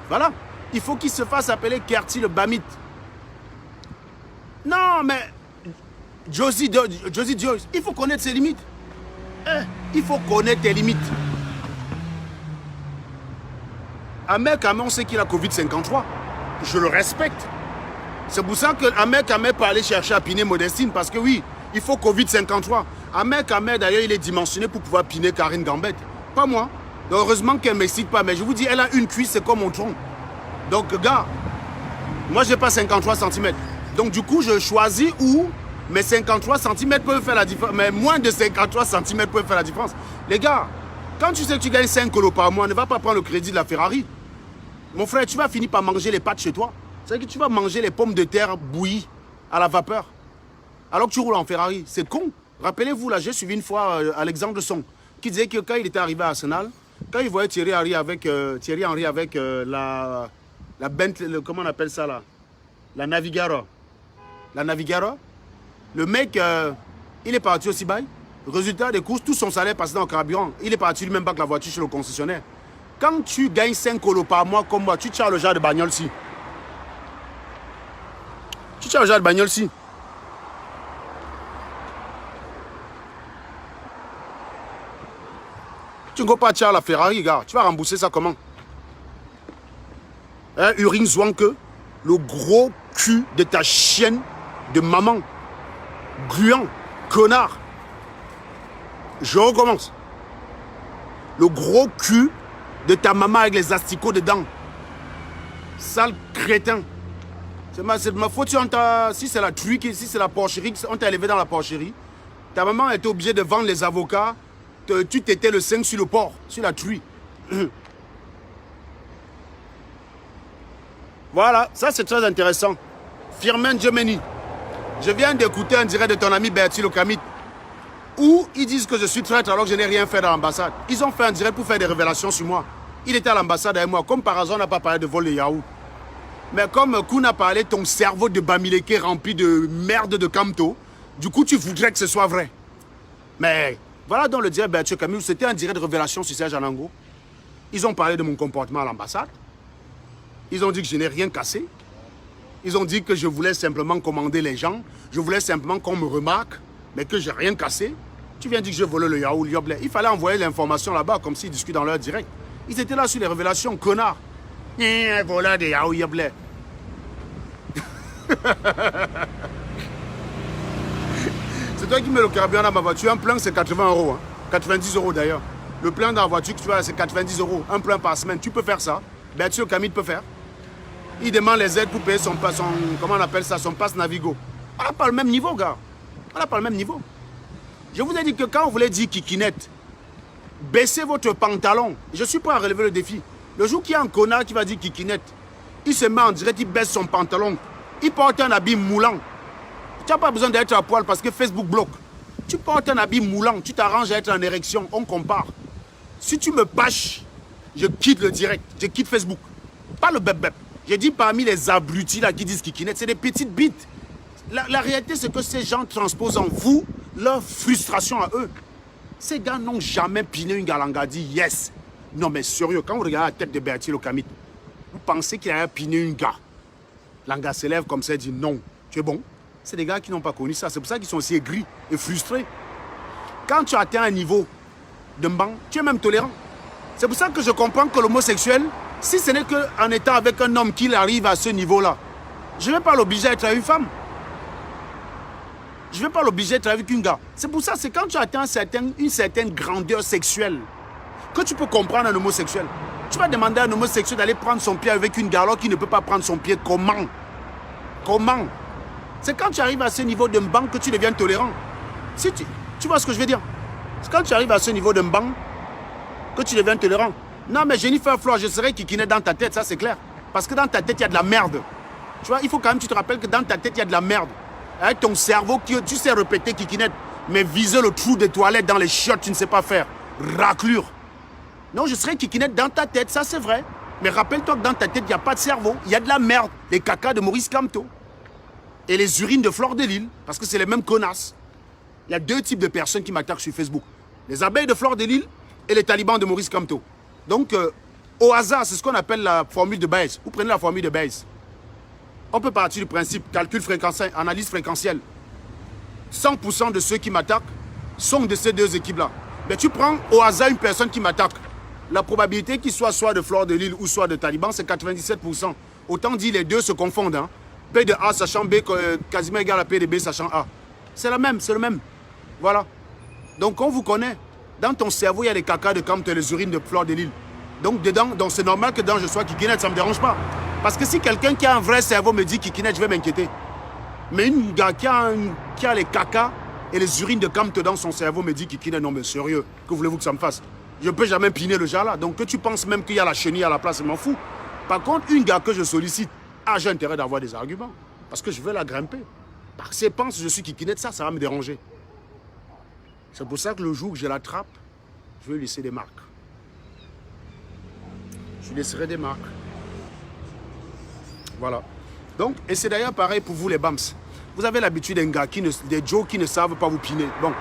Voilà. Il faut qu'il se fasse appeler Kerti le Bamit. Non, mais Josie Joyce, il faut connaître ses limites. Il faut connaître tes limites. Ahmed Kamé, on sait qu'il a Covid-53. Je le respecte. C'est pour ça que Ahmed Kamé peut aller chercher à piner Modestine. Parce que oui, il faut Covid-53. Ahmed Kamé, d'ailleurs, il est dimensionné pour pouvoir piner Karine Gambette. Pas moi. Donc, heureusement qu'elle ne m'excite pas. Mais je vous dis, elle a une cuisse, c'est comme mon tronc. Donc, gars, moi, je n'ai pas 53 cm. Donc, du coup, je choisis où mes 53 cm peuvent faire la différence. Mais moins de 53 cm peuvent faire la différence. Les gars, quand tu sais que tu gagnes 5 € par mois, ne va pas prendre le crédit de la Ferrari. Mon frère, tu vas finir par manger les pâtes chez toi. C'est-à-dire que tu vas manger les pommes de terre bouillies à la vapeur. Alors que tu roules en Ferrari. C'est con. Rappelez-vous, là, j'ai suivi une fois Alexandre Son, qui disait que quand il était arrivé à Arsenal, quand il voyait Thierry Henry avec la Bentley, comment on appelle ça là? La Navigara. La Navigara. Le mec, il est parti aussi bas. Résultat des courses, tout son salaire passé dans le carburant. Il est parti lui-même pas que la voiture chez le concessionnaire. Quand tu gagnes 5 € par mois comme moi, tu tiens le genre de bagnole-ci. Tu tiens le genre de bagnole-ci. Tu ne peux pas tirer la Ferrari, gars. Tu vas rembourser ça comment? Hein, Uring Zwanke, le gros cul de ta chienne de maman. Gluant, connard. Je recommence. Le gros cul de ta maman avec les asticots dedans. Sale crétin. C'est de ma faute si c'est la truie, si c'est la porcherie, on t'a élevé dans la porcherie. Ta maman était obligée de vendre les avocats. Tu t'étais le 5 sur le port, sur la truie. Voilà, ça c'est très intéressant. Firmin Gemini. Je viens d'écouter un direct de ton ami Bertil Okamit où ils disent que je suis traître alors que je n'ai rien fait dans l'ambassade. Ils ont fait un direct pour faire des révélations sur moi. Il était à l'ambassade avec moi. Comme par hasard, on n'a pas parlé de vol de Yahoo. Mais comme Koun a parlé, ton cerveau de Bamileke rempli de merde de Kamto, du coup, tu voudrais que ce soit vrai. Mais voilà donc le direct Bertil Okamit, c'était un direct de révélation sur Serge Anango. Ils ont parlé de mon comportement à l'ambassade. Ils ont dit que je n'ai rien cassé. Ils ont dit que je voulais simplement commander les gens. Je voulais simplement qu'on me remarque, mais que je n'ai rien cassé. Tu viens dire que je volais le Yahoo, Lioblé. Il fallait envoyer l'information là-bas, comme s'ils discutent dans leur direct. Ils étaient là sur les révélations, connard. Voleur de Yahoo, Lioblé. C'est toi qui mets le carburant dans ma voiture. Un plein, c'est 80 €. Hein. 90 € d'ailleurs. Le plein dans la voiture que tu as, c'est 90 €. Un plein par semaine. Tu peux faire ça. Bertil Okamit peut faire. Il demande les aides pour payer comment on appelle ça, son passe Navigo. On n'a pas le même niveau, gars. On n'a pas le même niveau. Je vous ai dit que quand on voulait dire kikinette, baissez votre pantalon. Je suis prêt à relever le défi. Le jour qu'il y a un connard qui va dire kikinette, il se met en direct, il baisse son pantalon. Il porte un habit moulant. Tu n'as pas besoin d'être à poil parce que Facebook bloque. Tu portes un habit moulant, tu t'arranges à être en érection, on compare. Si tu me pâches, je quitte le direct, je quitte Facebook. Pas le bep-bep. J'ai dit parmi les abrutis là qui disent kikinette, c'est des petites bites. La réalité, c'est que ces gens transposent en vous leur frustration à eux. Ces gars n'ont jamais piné une galanga dit yes. Non mais sérieux, quand vous regardez la tête de Bertil Okamit, vous pensez qu'il a piné une gars. L'anga se lève comme ça et dit non, tu es bon. C'est des gars qui n'ont pas connu ça. C'est pour ça qu'ils sont aussi aigris et frustrés. Quand tu atteins un niveau de mban, tu es même tolérant. C'est pour ça que je comprends que l'homosexuel, si ce n'est qu'en étant avec un homme qu'il arrive à ce niveau-là, je ne vais pas l'obliger à être avec une femme. Je ne vais pas l'obliger à être avec une gars. C'est pour ça, c'est quand tu atteins une certaine grandeur sexuelle que tu peux comprendre un homosexuel. Tu vas demander à un homosexuel d'aller prendre son pied avec une gars alors qu'il ne peut pas prendre son pied. Comment? Comment? C'est quand tu arrives à ce niveau de mban que tu deviens tolérant. Si tu vois ce que je veux dire? C'est quand tu arrives à ce niveau de mban que tu deviens tolérant. Non, mais Jennifer Flore, je serais kikiné dans ta tête, ça c'est clair. Parce que dans ta tête, il y a de la merde. Tu vois, il faut quand même que tu te rappelles que dans ta tête, il y a de la merde. Avec ton cerveau, tu sais répéter kikinette, mais viser le trou des toilettes dans les chiottes, tu ne sais pas faire. Raclure. Non, je serais kikinette dans ta tête, ça c'est vrai. Mais rappelle-toi que dans ta tête, il n'y a pas de cerveau. Il y a de la merde. Les cacas de Maurice Kamto. Et les urines de Flore de Lille, parce que c'est les mêmes connasses. Il y a deux types de personnes qui m'attaquent sur Facebook. Les abeilles de Flore de Lille et les talibans de Maurice Kamto. Donc, au hasard, c'est ce qu'on appelle la formule de Bayes. Vous prenez la formule de Bayes. On peut partir du principe, calcul fréquentiel, analyse fréquentielle. 100% de ceux qui m'attaquent sont de ces deux équipes-là. Mais tu prends au hasard une personne qui m'attaque. La probabilité qu'il soit de Flore de Lille ou soit de Taliban, c'est 97%. Autant dire les deux se confondent. Hein. P de A sachant B, quasiment égal à P de B sachant A. C'est la même, c'est le même. Voilà. Donc on vous connaît. Dans ton cerveau, il y a les cacas de Kamto et les urines de Flore de Lille. Donc dedans, c'est normal que dedans je sois kikinette, ça ne me dérange pas. Parce que si quelqu'un qui a un vrai cerveau me dit kikinette, je vais m'inquiéter. Mais une gars qui a les cacas et les urines de Kamto dans son cerveau me dit kikinette, non mais sérieux, que voulez-vous que ça me fasse? Je ne peux jamais piner le gars là. Donc que tu penses même qu'il y a la chenille à la place, je m'en fous. Par contre, une gars que je sollicite, j'ai intérêt d'avoir des arguments. Parce que je veux la grimper. Parce que si elle pense que je suis kikinette, ça va me déranger. C'est pour ça que le jour où je l'attrape, je vais lui laisser des marques. Je lui laisserai des marques. Voilà. Donc, et c'est d'ailleurs pareil pour vous les Bams. Vous avez l'habitude des Joe qui ne savent pas vous piner. Bon,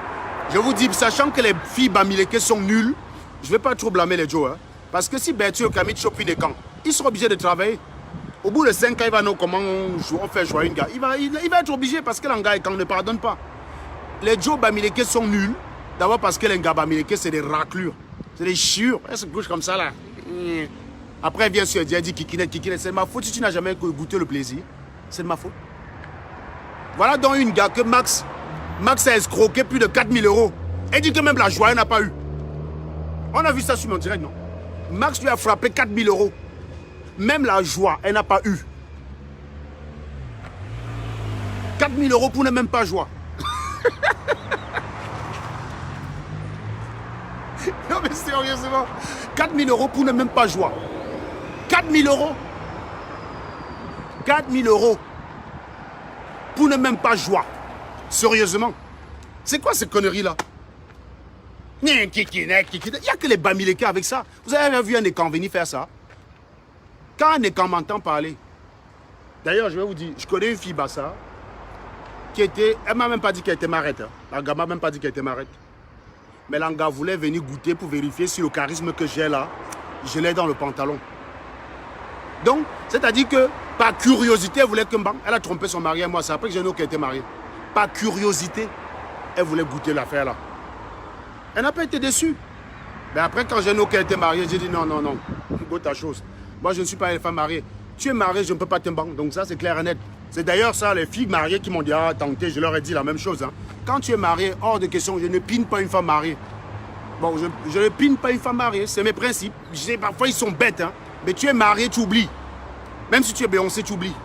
je vous dis, sachant que les filles Bamileke sont nulles, je ne vais pas trop blâmer les Joe. Hein, parce que si Bertil Okamit chope des camps, ils seront obligés de travailler. Au bout de 5 ans, il va nous comment on fait jouer une gars. Il va être obligé parce que l'anga quand on ne pardonne pas. Les Joe Bamileke sont nuls. D'abord parce que les gars Bamileke, c'est des raclures. C'est des chiures. Elles se couchent comme ça là. Après, bien sûr, elle dit kikinette. C'est de ma faute si tu n'as jamais goûté le plaisir. C'est de ma faute. Voilà donc une gars que Max Max a escroqué plus de 4 000 euros. Et dit que même la joie, elle n'a pas eu. On a vu ça sur mon direct, non? Max lui a frappé 4 000 euros. Même la joie, elle n'a pas eu. 4 000 euros pour ne même pas joie. Non mais sérieusement, 4 000 euros pour ne même pas joie. 4 000 euros. 4 000 euros pour ne même pas joie. Sérieusement. C'est quoi ces conneries-là? Il n'y a que les Bamileke avec ça. Vous avez vu un écan venir faire ça? Quand un écan m'entend parler. D'ailleurs, je vais vous dire, je connais une fille Bassa qui était... Elle m'a même pas dit qu'elle était marette. Hein. L'anga m'a même pas dit qu'elle était marette. Mais l'anga voulait venir goûter pour vérifier si le charisme que j'ai là, je l'ai dans le pantalon. Donc, c'est-à-dire que par curiosité, elle voulait que elle a trompé son mari et moi. C'est après que j'ai nous qui était mariée. Par curiosité, elle voulait goûter l'affaire là. Elle n'a pas été déçue. Mais après, quand j'ai nous qui était mariée, j'ai dit non, non, non. Goûte ta chose. Moi, je ne suis pas une femme mariée. Tu es mariée, je ne peux pas te banque. Donc ça, c'est clair et net. C'est d'ailleurs ça, les filles mariées qui m'ont dit, ah, tentez, je leur ai dit la même chose. Hein. Quand tu es marié, hors de question, je ne pine pas une femme mariée. Bon, je ne pine pas une femme mariée, c'est mes principes. Je sais, parfois, ils sont bêtes, hein. Mais tu es marié, tu oublies. Même si tu es Beyoncé, tu oublies.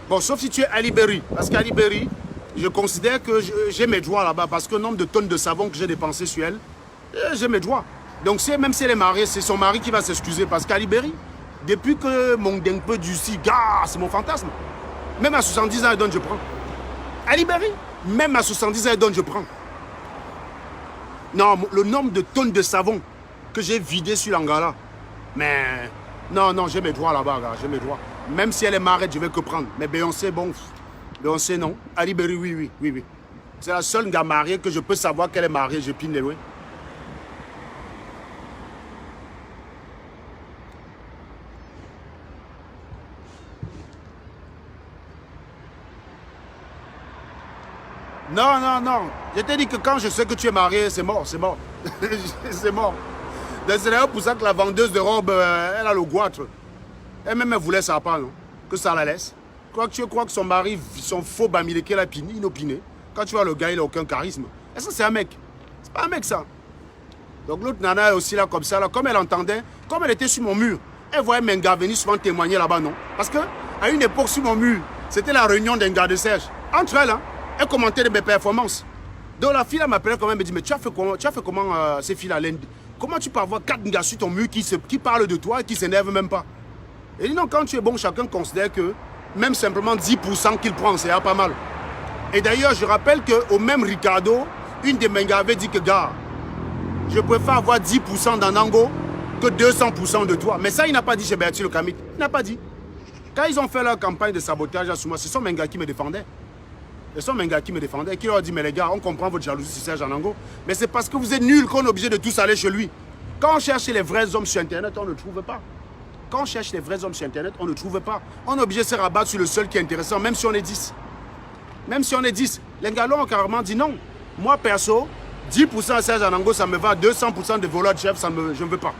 Bon, sauf si tu es Ali Berry. Parce qu'Ali Berry, je considère que j'ai mes droits là-bas. Parce que le nombre de tonnes de savon que j'ai dépensé sur elle, j'ai mes droits. Donc, même si elle est mariée, c'est son mari qui va s'excuser. Parce qu'Ali Berry, depuis que mon dengue du cigare, c'est mon fantasme. Même à 70 ans, elle donne, je prends. Ali Berry, même à 70 ans, elle donne, je prends. Non, le nombre de tonnes de savon que j'ai vidé sur l'Angala. Mais non, non, j'ai mes droits là-bas, gars, j'ai mes droits. Même si elle est mariée, je vais que prendre. Mais Beyoncé, bon, Beyoncé, non. Ali Berry, oui, oui, oui, oui. C'est la seule gars mariée que je peux savoir qu'elle est mariée, je pine les loués. Non, non, non. Je t'ai dit que quand je sais que tu es marié, c'est mort, c'est mort. C'est mort. C'est d'ailleurs pour ça que la vendeuse de robes, elle a le goitre. Elle-même, elle voulait ça pas, non? Que ça la laisse. Tu crois que son mari, son faux Bamileke, il a inopiné. Quand tu vois le gars, il n'a aucun charisme. Est-ce que c'est un mec? C'est pas un mec, ça. Donc l'autre nana est aussi là, comme ça. Là. Comme elle entendait, comme elle était sur mon mur, elle voyait Menga venir souvent témoigner là-bas, non? Parce qu'à une époque, sur mon mur, c'était la réunion d'un gars de Serge. Entre elles, hein? Elle commentait de mes performances. Donc la fille m'appelait quand même, elle me dit, mais tu as fait comment ces filles-là? Comment tu peux avoir 4 gars sur ton mur qui parlent de toi et qui ne s'énervent même pas? Et dit non, quand tu es bon, chacun considère que même simplement 10% qu'il prend, c'est pas mal. Et d'ailleurs, je rappelle qu'au même Ricardo, une des Menga avait dit que, gars, je préfère avoir 10% d'Anango que 200% de toi. Mais ça, il n'a pas dit chez Bertie le Kamit. Il n'a pas dit. Quand ils ont fait leur campagne de sabotage à Souma, c'est son Menga qui me défendait. C'est son Menga qui me défendait, qui leur a dit, mais les gars, on comprend votre jalousie sur Serge Anango, mais c'est parce que vous êtes nuls qu'on est obligé de tous aller chez lui. Quand on cherche les vrais hommes sur Internet, on ne trouve pas. Quand on cherche les vrais hommes sur Internet, on ne trouve pas. On est obligé de se rabattre sur le seul qui est intéressant, même si on est 10. Même si on est 10. Les gars ont carrément dit non. Moi, perso, 10% à Serge Anango, ça me va. 200% de voleurs de chef, je ne veux pas.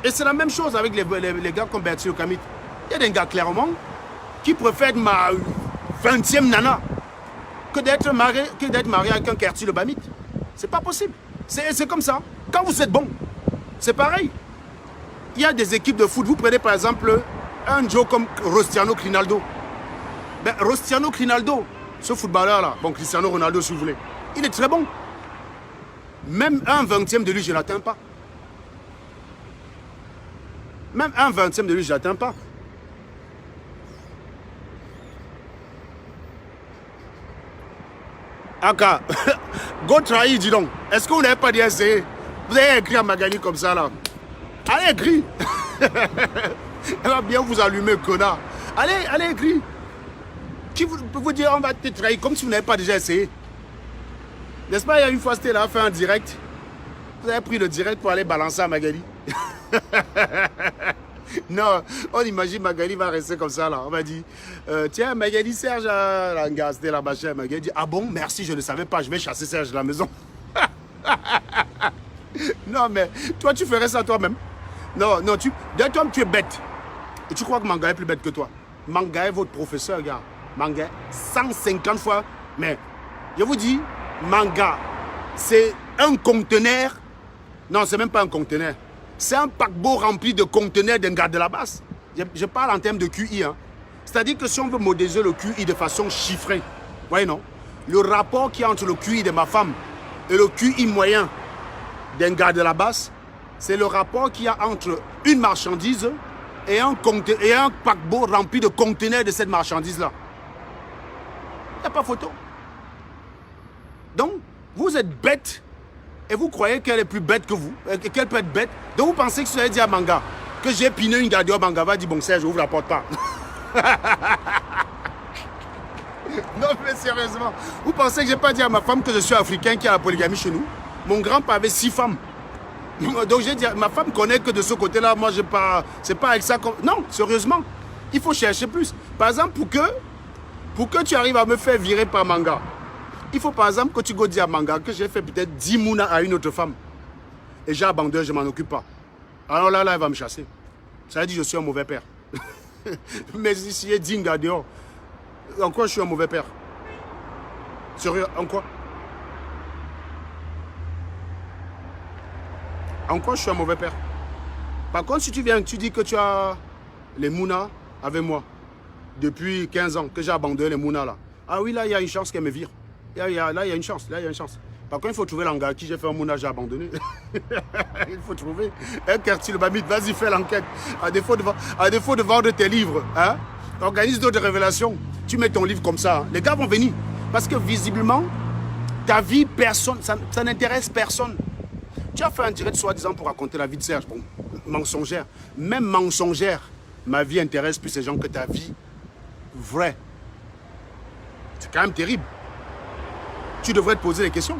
Et c'est la même chose avec les gars comme Bertie Kamit. Il y a des gars, clairement, qui préfèrent ma 20e nana que d'être marié avec un quartier le Bamit. C'est pas possible. C'est comme ça. Quand vous êtes bon, c'est pareil. Il y a des équipes de foot. Vous prenez par exemple un Joe comme Rostiano Crinaldo. Ben, Rostiano Crinaldo, ce footballeur-là, bon, Cristiano Ronaldo si vous voulez, il est très bon. Même un 20e de lui, je ne l'atteins pas. Même un 20e de lui, je ne l'atteins pas. Aka, go trahir, dis donc. Est-ce que vous n'avez pas dit essayer? Vous avez écrit à Magali comme ça, là. Allez, écris. Elle va bien vous allumer, connard. Allez, écris. Qui peut vous dire, on va te trahir comme si vous n'avez pas déjà essayé? N'est-ce pas, il y a une fois, c'était là, fait un direct. Vous avez pris le direct pour aller balancer à Magali. Non, on imagine Magali va rester comme ça là. On va dire, tiens, Magali, Serge a gasté la machin. Magali dit, ah bon, merci, je ne savais pas, je vais chasser Serge de la maison. Non, mais toi, tu ferais ça toi-même. Non, non, toi, tu es bête. Et tu crois que Manga est plus bête que toi? Manga est votre professeur, gars. Manga, 150 fois. Mais Je vous dis, Manga, c'est un conteneur. Non, c'est même pas un conteneur. C'est un paquebot rempli de conteneurs d'un gars de la base. Je parle en termes de QI. Hein. C'est-à-dire que si on veut modéliser le QI de façon chiffrée, vous voyez non? Le rapport qu'il y a entre le QI de ma femme et le QI moyen d'un gars de la base, c'est le rapport qu'il y a entre une marchandise et un paquebot rempli de conteneurs de cette marchandise-là. Il n'y a pas photo. Donc, vous êtes bête et vous croyez qu'elle est plus bête que vous, qu'elle peut être bête. Donc, vous pensez que si vous allez dire à Manga que j'ai piné une garde-robe, Manga va dire, bon, Serge, ouvre la porte pas. Non, mais sérieusement, vous pensez que je n'ai pas dit à ma femme que je suis africain qui a la polygamie chez nous? Mon grand-père avait 6 femmes. Donc, j'ai dit, ma femme connaît que de ce côté-là, moi, je pas, c'est pas avec ça. Non, sérieusement, il faut chercher plus. Par exemple, pour que tu arrives à me faire virer par Manga, il faut par exemple que tu go dire à Manga que j'ai fait peut-être 10 mouna à une autre femme. Et j'ai abandonné, je ne m'en occupe pas. Alors là, elle va me chasser. Ça veut dire que je suis un mauvais père. Mais si il dit dingue dehors, en quoi je suis un mauvais père? Sérieux, en quoi? En quoi je suis un mauvais père? Par contre, si tu viens, tu dis que tu as les mouna avec moi depuis 15 ans, que j'ai abandonné les mouna là. Ah oui, là, il y a une chance qu'elle me vire. Là, il y a une chance. Là, il y a une chance. Par contre, il faut trouver l'engagement. Qui j'ai fait un mouna, j'ai abandonné. Il faut trouver un quartier le Bamit. Vas-y, fais l'enquête. À défaut de vendre tes livres, hein, organise d'autres révélations. Tu mets ton livre comme ça. Hein. Les gars vont venir. Parce que visiblement, ta vie, personne, ça n'intéresse personne. Tu as fait un direct soi-disant pour raconter la vie de Serge. Bon, mensongère. Même mensongère, ma vie intéresse plus ces gens que ta vie vraie. C'est quand même terrible. Tu devrais te poser des questions.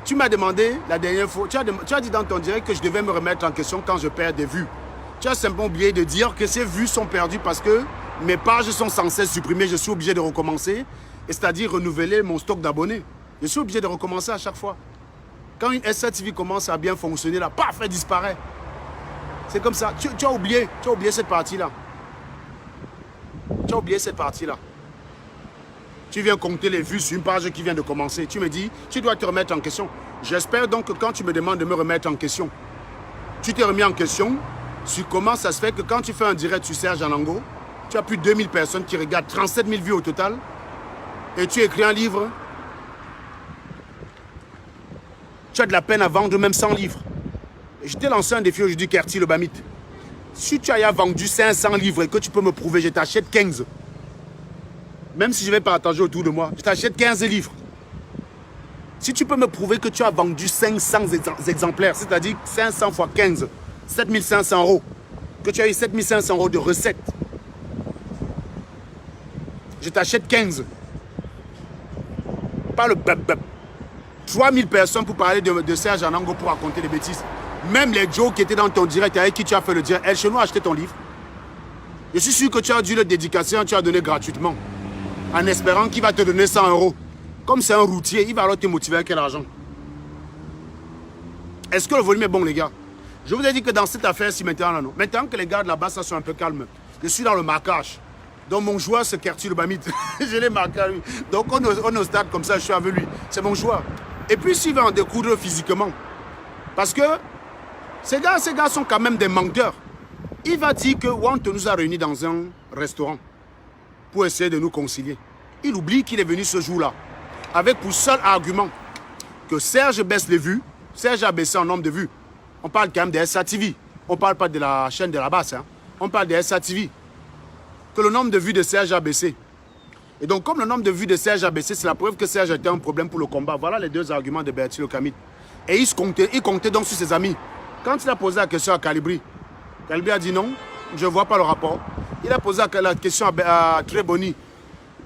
Tu m'as demandé la dernière fois, tu as dit dans ton direct que je devais me remettre en question quand je perds des vues. Tu as simplement oublié de dire que ces vues sont perdues parce que mes pages sont sans cesse supprimées. Je suis obligé de recommencer, c'est-à-dire renouveler mon stock d'abonnés. Je suis obligé de recommencer à chaque fois. Quand une SATV commence à bien fonctionner, là, paf, elle disparaît. C'est comme ça. Tu as oublié cette partie-là. Tu as oublié cette partie-là. Tu viens compter les vues sur une page qui vient de commencer. Tu me dis, tu dois te remettre en question. J'espère donc que quand tu me demandes de me remettre en question, tu t'es remis en question sur comment ça se fait que quand tu fais un direct sur Serge Anango, tu as plus de 2000 personnes qui regardent, 37 000 vues au total, et tu écris un livre. Tu as de la peine à vendre même 100 livres. Et je t'ai lancé un défi aujourd'hui, Kerti le Bamit. Si tu as vendu 500 livres et que tu peux me prouver, je t'achète 15. Même si je ne vais pas partager autour de moi, je t'achète 15 livres. Si tu peux me prouver que tu as vendu 500 exemplaires, c'est-à-dire 500 fois 15, 7500 €, que tu as eu 7500 € de recettes, je t'achète 15. Pas le bep-bep. 3000 personnes pour parler de Serge Anango pour raconter des bêtises. Même les Joe qui étaient dans ton direct avec qui tu as fait le direct, El Chenou a acheté ton livre. Je suis sûr que tu as dû le dédicacer, tu as donné gratuitement. En espérant qu'il va te donner 100 €. Comme c'est un routier, il va alors te motiver avec quel argent? Est-ce que le volume est bon, les gars? Je vous ai dit que dans cette affaire-ci, maintenant, non. Maintenant que les gars de là-bas sont un peu calmes, je suis dans le marquage. Donc mon joueur, c'est Kerti le Bamit. Je l'ai marqué à lui. Donc on est au stade comme ça, je suis avec lui. C'est mon joueur. Et puis s'il va en découdre physiquement, parce que ces gars sont quand même des menteurs. Il va dire que Want nous a réunis dans un restaurant pour essayer de nous concilier. Il oublie qu'il est venu ce jour-là avec pour seul argument que Serge baisse les vues. Serge a baissé en nombre de vues. On parle quand même de SATV. On ne parle pas de la chaîne de la basse. Hein. On parle de SATV. Que le nombre de vues de Serge a baissé. Et donc, comme le nombre de vues de Serge a baissé, c'est la preuve que Serge était un problème pour le combat. Voilà les deux arguments de Bertil Okamit. Et il comptait donc sur ses amis. Quand il a posé la question à Calibri, Calibri a dit non, je ne vois pas le rapport. Il a posé la question à Treboni.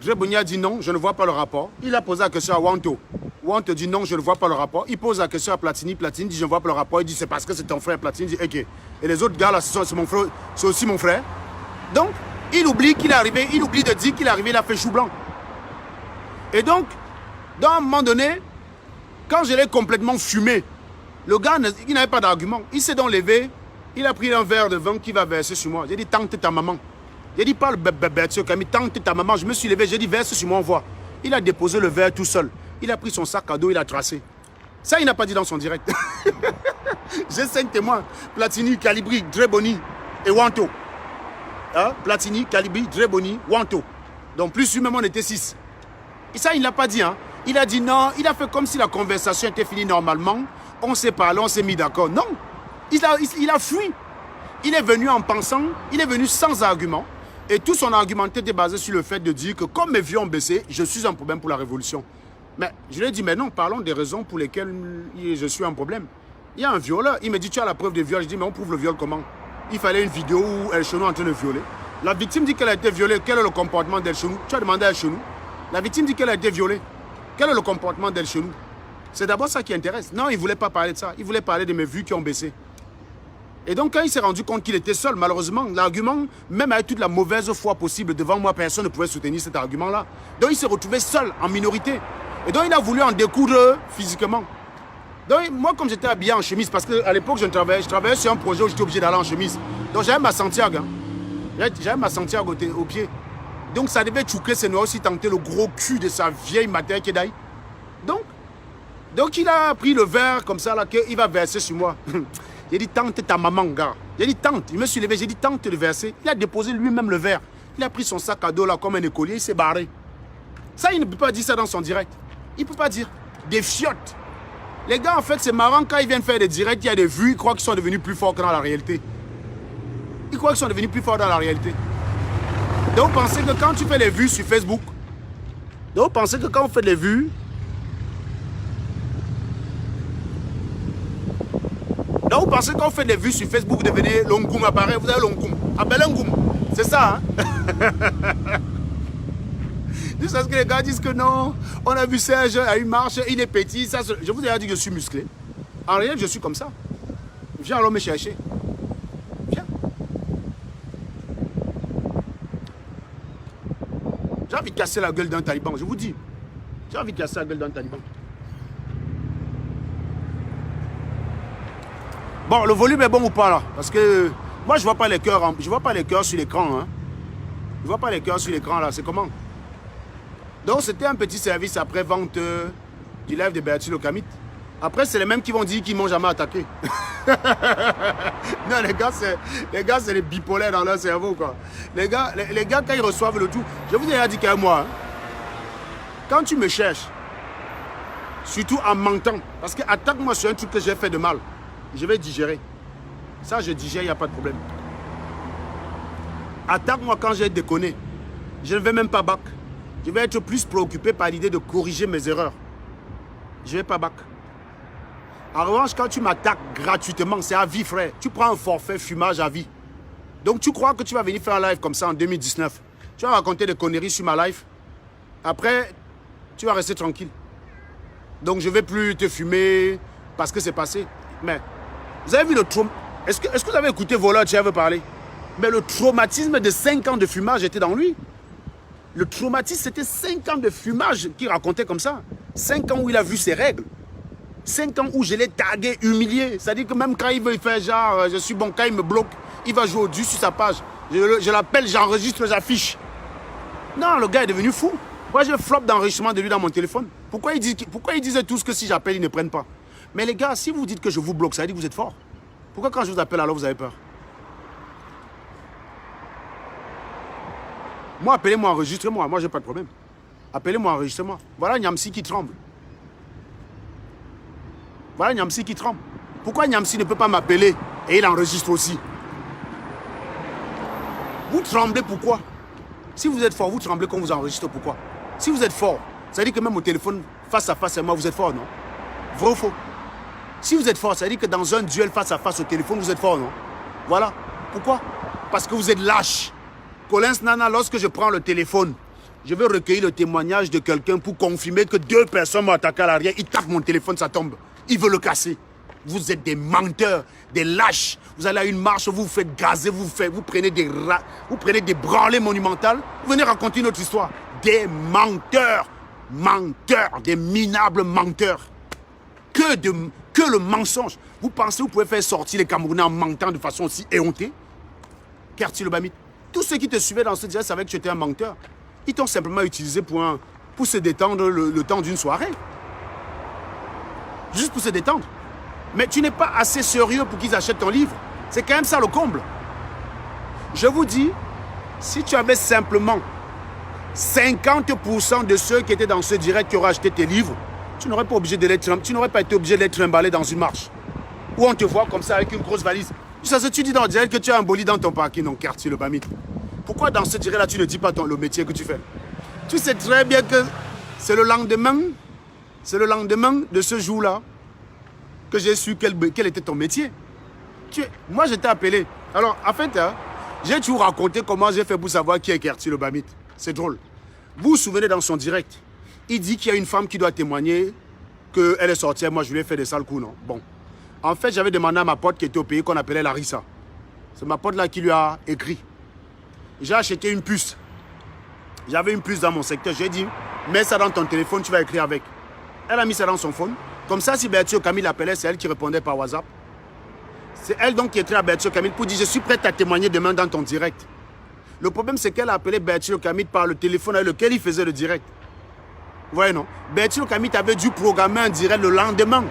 Treboni a dit non, je ne vois pas le rapport. Il a posé la question à Wanto. Wanto dit non, je ne vois pas le rapport. Il pose la question à Platini. Platini dit je ne vois pas le rapport. Il dit c'est parce que c'est ton frère. Platini dit ok. Et les autres gars là, c'est mon frère, c'est aussi mon frère. Donc, il oublie qu'il est arrivé, il oublie de dire qu'il est arrivé, il a fait chou blanc. Et donc, dans un moment donné, quand je l'ai complètement fumé, le gars, il n'avait pas d'argument. Il s'est donc levé, il a pris un verre de vin qui va verser sur moi. J'ai dit, tente ta maman. J'ai dit, pas le bébé, tente ta maman. Je me suis levé, j'ai dit, verse sur moi, on voit. Il a déposé le verre tout seul. Il a pris son sac à dos, il a tracé. Ça, il n'a pas dit dans son direct. J'ai 5 témoins. Platini, Calibri, Dreboni et Wanto. Hein? Platini, Calibri, Dreboni, Wanto. Donc plus lui-même, on était 6. Et ça, il ne l'a pas dit. Hein? Il a dit non, il a fait comme si la conversation était finie normalement. On s'est parlé, on s'est mis d'accord. Non, il a fui. Il est venu en pensant, il est venu sans argument. Et tout son argumentaire était basé sur le fait de dire que comme mes vieux ont baissé, je suis un problème pour la révolution. Mais je lui ai dit, mais non, parlons des raisons pour lesquelles je suis un problème. Il y a un violeur. Il me dit, tu as la preuve de viol. Je dis, mais on prouve le viol comment? Il fallait une vidéo où El Chenou est en train de violer. La victime dit qu'elle a été violée. Quel est le comportement d'El Chenou? Tu as demandé à El Chenou. La victime dit qu'elle a été violée. Quel est le comportement d'El Chenou? C'est d'abord ça qui intéresse. Non, il ne voulait pas parler de ça. Il voulait parler de mes vues qui ont baissé. Et donc, quand il s'est rendu compte qu'il était seul, malheureusement, l'argument, même avec toute la mauvaise foi possible devant moi, personne ne pouvait soutenir cet argument-là. Donc, il s'est retrouvé seul, en minorité. Et donc, il a voulu en découdre physiquement. Donc, moi, comme j'étais habillé en chemise, parce qu'à l'époque, je travaillais sur un projet où j'étais obligé d'aller en chemise. Donc, j'avais ma Santiago. Hein. J'avais ma Santiago au pied. Donc, ça devait chouquer ses noix aussi, tenter le gros cul de sa vieille matière qui est d'ailleurs. Donc, il a pris le verre comme ça, là, qu'il va verser sur moi. J'ai dit, tente ta maman, gars. J'ai dit, tente. Il me suis levé, j'ai dit, tente de verser. Il a déposé lui-même le verre. Il a pris son sac à dos, là, comme un écolier, il s'est barré. Ça, il ne peut pas dire ça dans son direct. Il ne peut pas dire. Des fiottes. Les gars, en fait, c'est marrant, quand ils viennent faire des directs, il y a des vues, ils croient qu'ils sont devenus plus forts que dans la réalité. Ils croient qu'ils sont devenus plus forts dans la réalité. Donc, vous pensez que quand tu fais les vues sur Facebook, donc, vous pensez que quand on fait les vues, donc, vous pensez qu'on fait des vues sur Facebook, vous devenez Longoum apparaît, vous avez Longoum. Ah ben Longoum, c'est ça, hein? Jusqu'à ce que les gars disent que non, on a vu Serge à une marche, il est petit, ça, je vous ai dit que je suis musclé. En réalité, je suis comme ça. Viens alors me chercher. Viens. J'ai envie de casser la gueule d'un taliban, je vous dis. J'ai envie de casser la gueule d'un taliban. Bon, le volume est bon ou pas là? Parce que moi, je vois pas les cœurs, je vois pas les cœurs sur l'écran. Hein. Je vois pas les cœurs sur l'écran là, c'est comment? Donc, c'était un petit service après-vente du live de Bertie Le Camit. Après, c'est les mêmes qui vont dire qu'ils m'ont jamais attaqué. Non, les gars, c'est les bipolaires dans leur cerveau, quoi. Les gars, quand ils reçoivent le tout, je vous ai dit qu'à moi, hein, quand tu me cherches, surtout en mentant, parce que attaque-moi sur un truc que j'ai fait de mal, je vais digérer. Ça, je digère, il n'y a pas de problème. Attaque-moi quand j'ai déconné. Je ne vais même pas back. Je vais être plus préoccupé par l'idée de corriger mes erreurs. Je ne vais pas back. En revanche, quand tu m'attaques gratuitement, c'est à vie, frère. Tu prends un forfait fumage à vie. Donc, tu crois que tu vas venir faire un live comme ça en 2019. Tu vas raconter des conneries sur ma live. Après, tu vas rester tranquille. Donc, je ne vais plus te fumer parce que c'est passé. Mais, vous avez vu le traumatisme? Est-ce que vous avez écouté Voleur, tu avais parlé? Mais le traumatisme de 5 ans de fumage était dans lui. Le traumatisme, c'était 5 ans de fumage qu'il racontait comme ça. 5 ans où il a vu ses règles. 5 ans où je l'ai tagué, humilié. C'est-à-dire que même quand il veut faire genre, je suis bon, quand il me bloque, il va jouer au-dessus sur sa page. Je l'appelle, j'enregistre, j'affiche. Non, le gars est devenu fou. Moi, je flop d'enregistrement de lui dans mon téléphone. Pourquoi ils disaient tous que si j'appelle, ils ne prennent pas? Mais les gars, si vous dites que je vous bloque, ça veut dire que vous êtes fort. Pourquoi quand je vous appelle, alors vous avez peur? Moi, appelez-moi, enregistrez-moi. Moi, j'ai pas de problème. Appelez-moi, enregistrez-moi. Voilà Niamsi qui tremble. Voilà Niamsi qui tremble. Pourquoi Niamsi ne peut pas m'appeler et il enregistre aussi? Vous tremblez pourquoi? Si vous êtes fort, vous tremblez quand vous enregistrez pourquoi? Si vous êtes fort, ça veut dire que même au téléphone, face à face à moi, vous êtes fort, non? Vrai ou faux? Si vous êtes fort, ça veut dire que dans un duel face à face au téléphone, vous êtes fort, non? Voilà. Pourquoi? Parce que vous êtes lâche. Collins Nana, lorsque je prends le téléphone, je vais recueillir le témoignage de quelqu'un pour confirmer que 2 personnes m'ont attaqué à l'arrière. Ils tapent mon téléphone, ça tombe. Ils veulent le casser. Vous êtes des menteurs, des lâches. Vous allez à une marche, vous vous faites gazer, vous prenez des branlées monumentales. Vous venez raconter notre histoire. Des menteurs, menteurs, des minables menteurs. Que le mensonge. Vous pensez que vous pouvez faire sortir les Camerounais en mentant de façon aussi éhontée? Bertie Le Camit. Tous ceux qui te suivaient dans ce direct savaient que tu étais un menteur. Ils t'ont simplement utilisé pour se détendre le temps d'une soirée. Juste pour se détendre. Mais tu n'es pas assez sérieux pour qu'ils achètent ton livre. C'est quand même ça le comble. Je vous dis, si tu avais simplement 50% de ceux qui étaient dans ce direct qui auraient acheté tes livres, tu n'aurais pas été obligé de les trimballer dans une marche. Où on te voit comme ça avec une grosse valise. Ça se tu dis dans le direct que tu as un bolide dans ton parking dans quartier le Bamit. Pourquoi dans ce direct-là, tu ne dis pas le métier que tu fais? Tu sais très bien que c'est le lendemain de ce jour-là que j'ai su quel était ton métier. Moi, je t'ai appelé. Alors, en fait, hein, j'ai toujours raconté comment j'ai fait pour savoir qui est Kerti le Bamit. C'est drôle. Vous vous souvenez dans son direct, il dit qu'il y a une femme qui doit témoigner qu'elle est sortie. Moi, je lui ai fait des sales coups, non? Bon. En fait, j'avais demandé à ma pote qui était au pays qu'on appelait Larissa. C'est ma pote là qui lui a écrit. J'ai acheté une puce. J'avais une puce dans mon secteur. J'ai dit, mets ça dans ton téléphone, tu vas écrire avec. Elle a mis ça dans son phone. Comme ça, si Berthier Camille l'appelait, c'est elle qui répondait par WhatsApp. C'est elle donc qui écrit à Berthier Camille pour dire, je suis prête à témoigner demain dans ton direct. Le problème, c'est qu'elle a appelé Berthier Camille par le téléphone avec lequel il faisait le direct. Vous voyez, non? Berthier Camille avait dû programmer un direct le lendemain.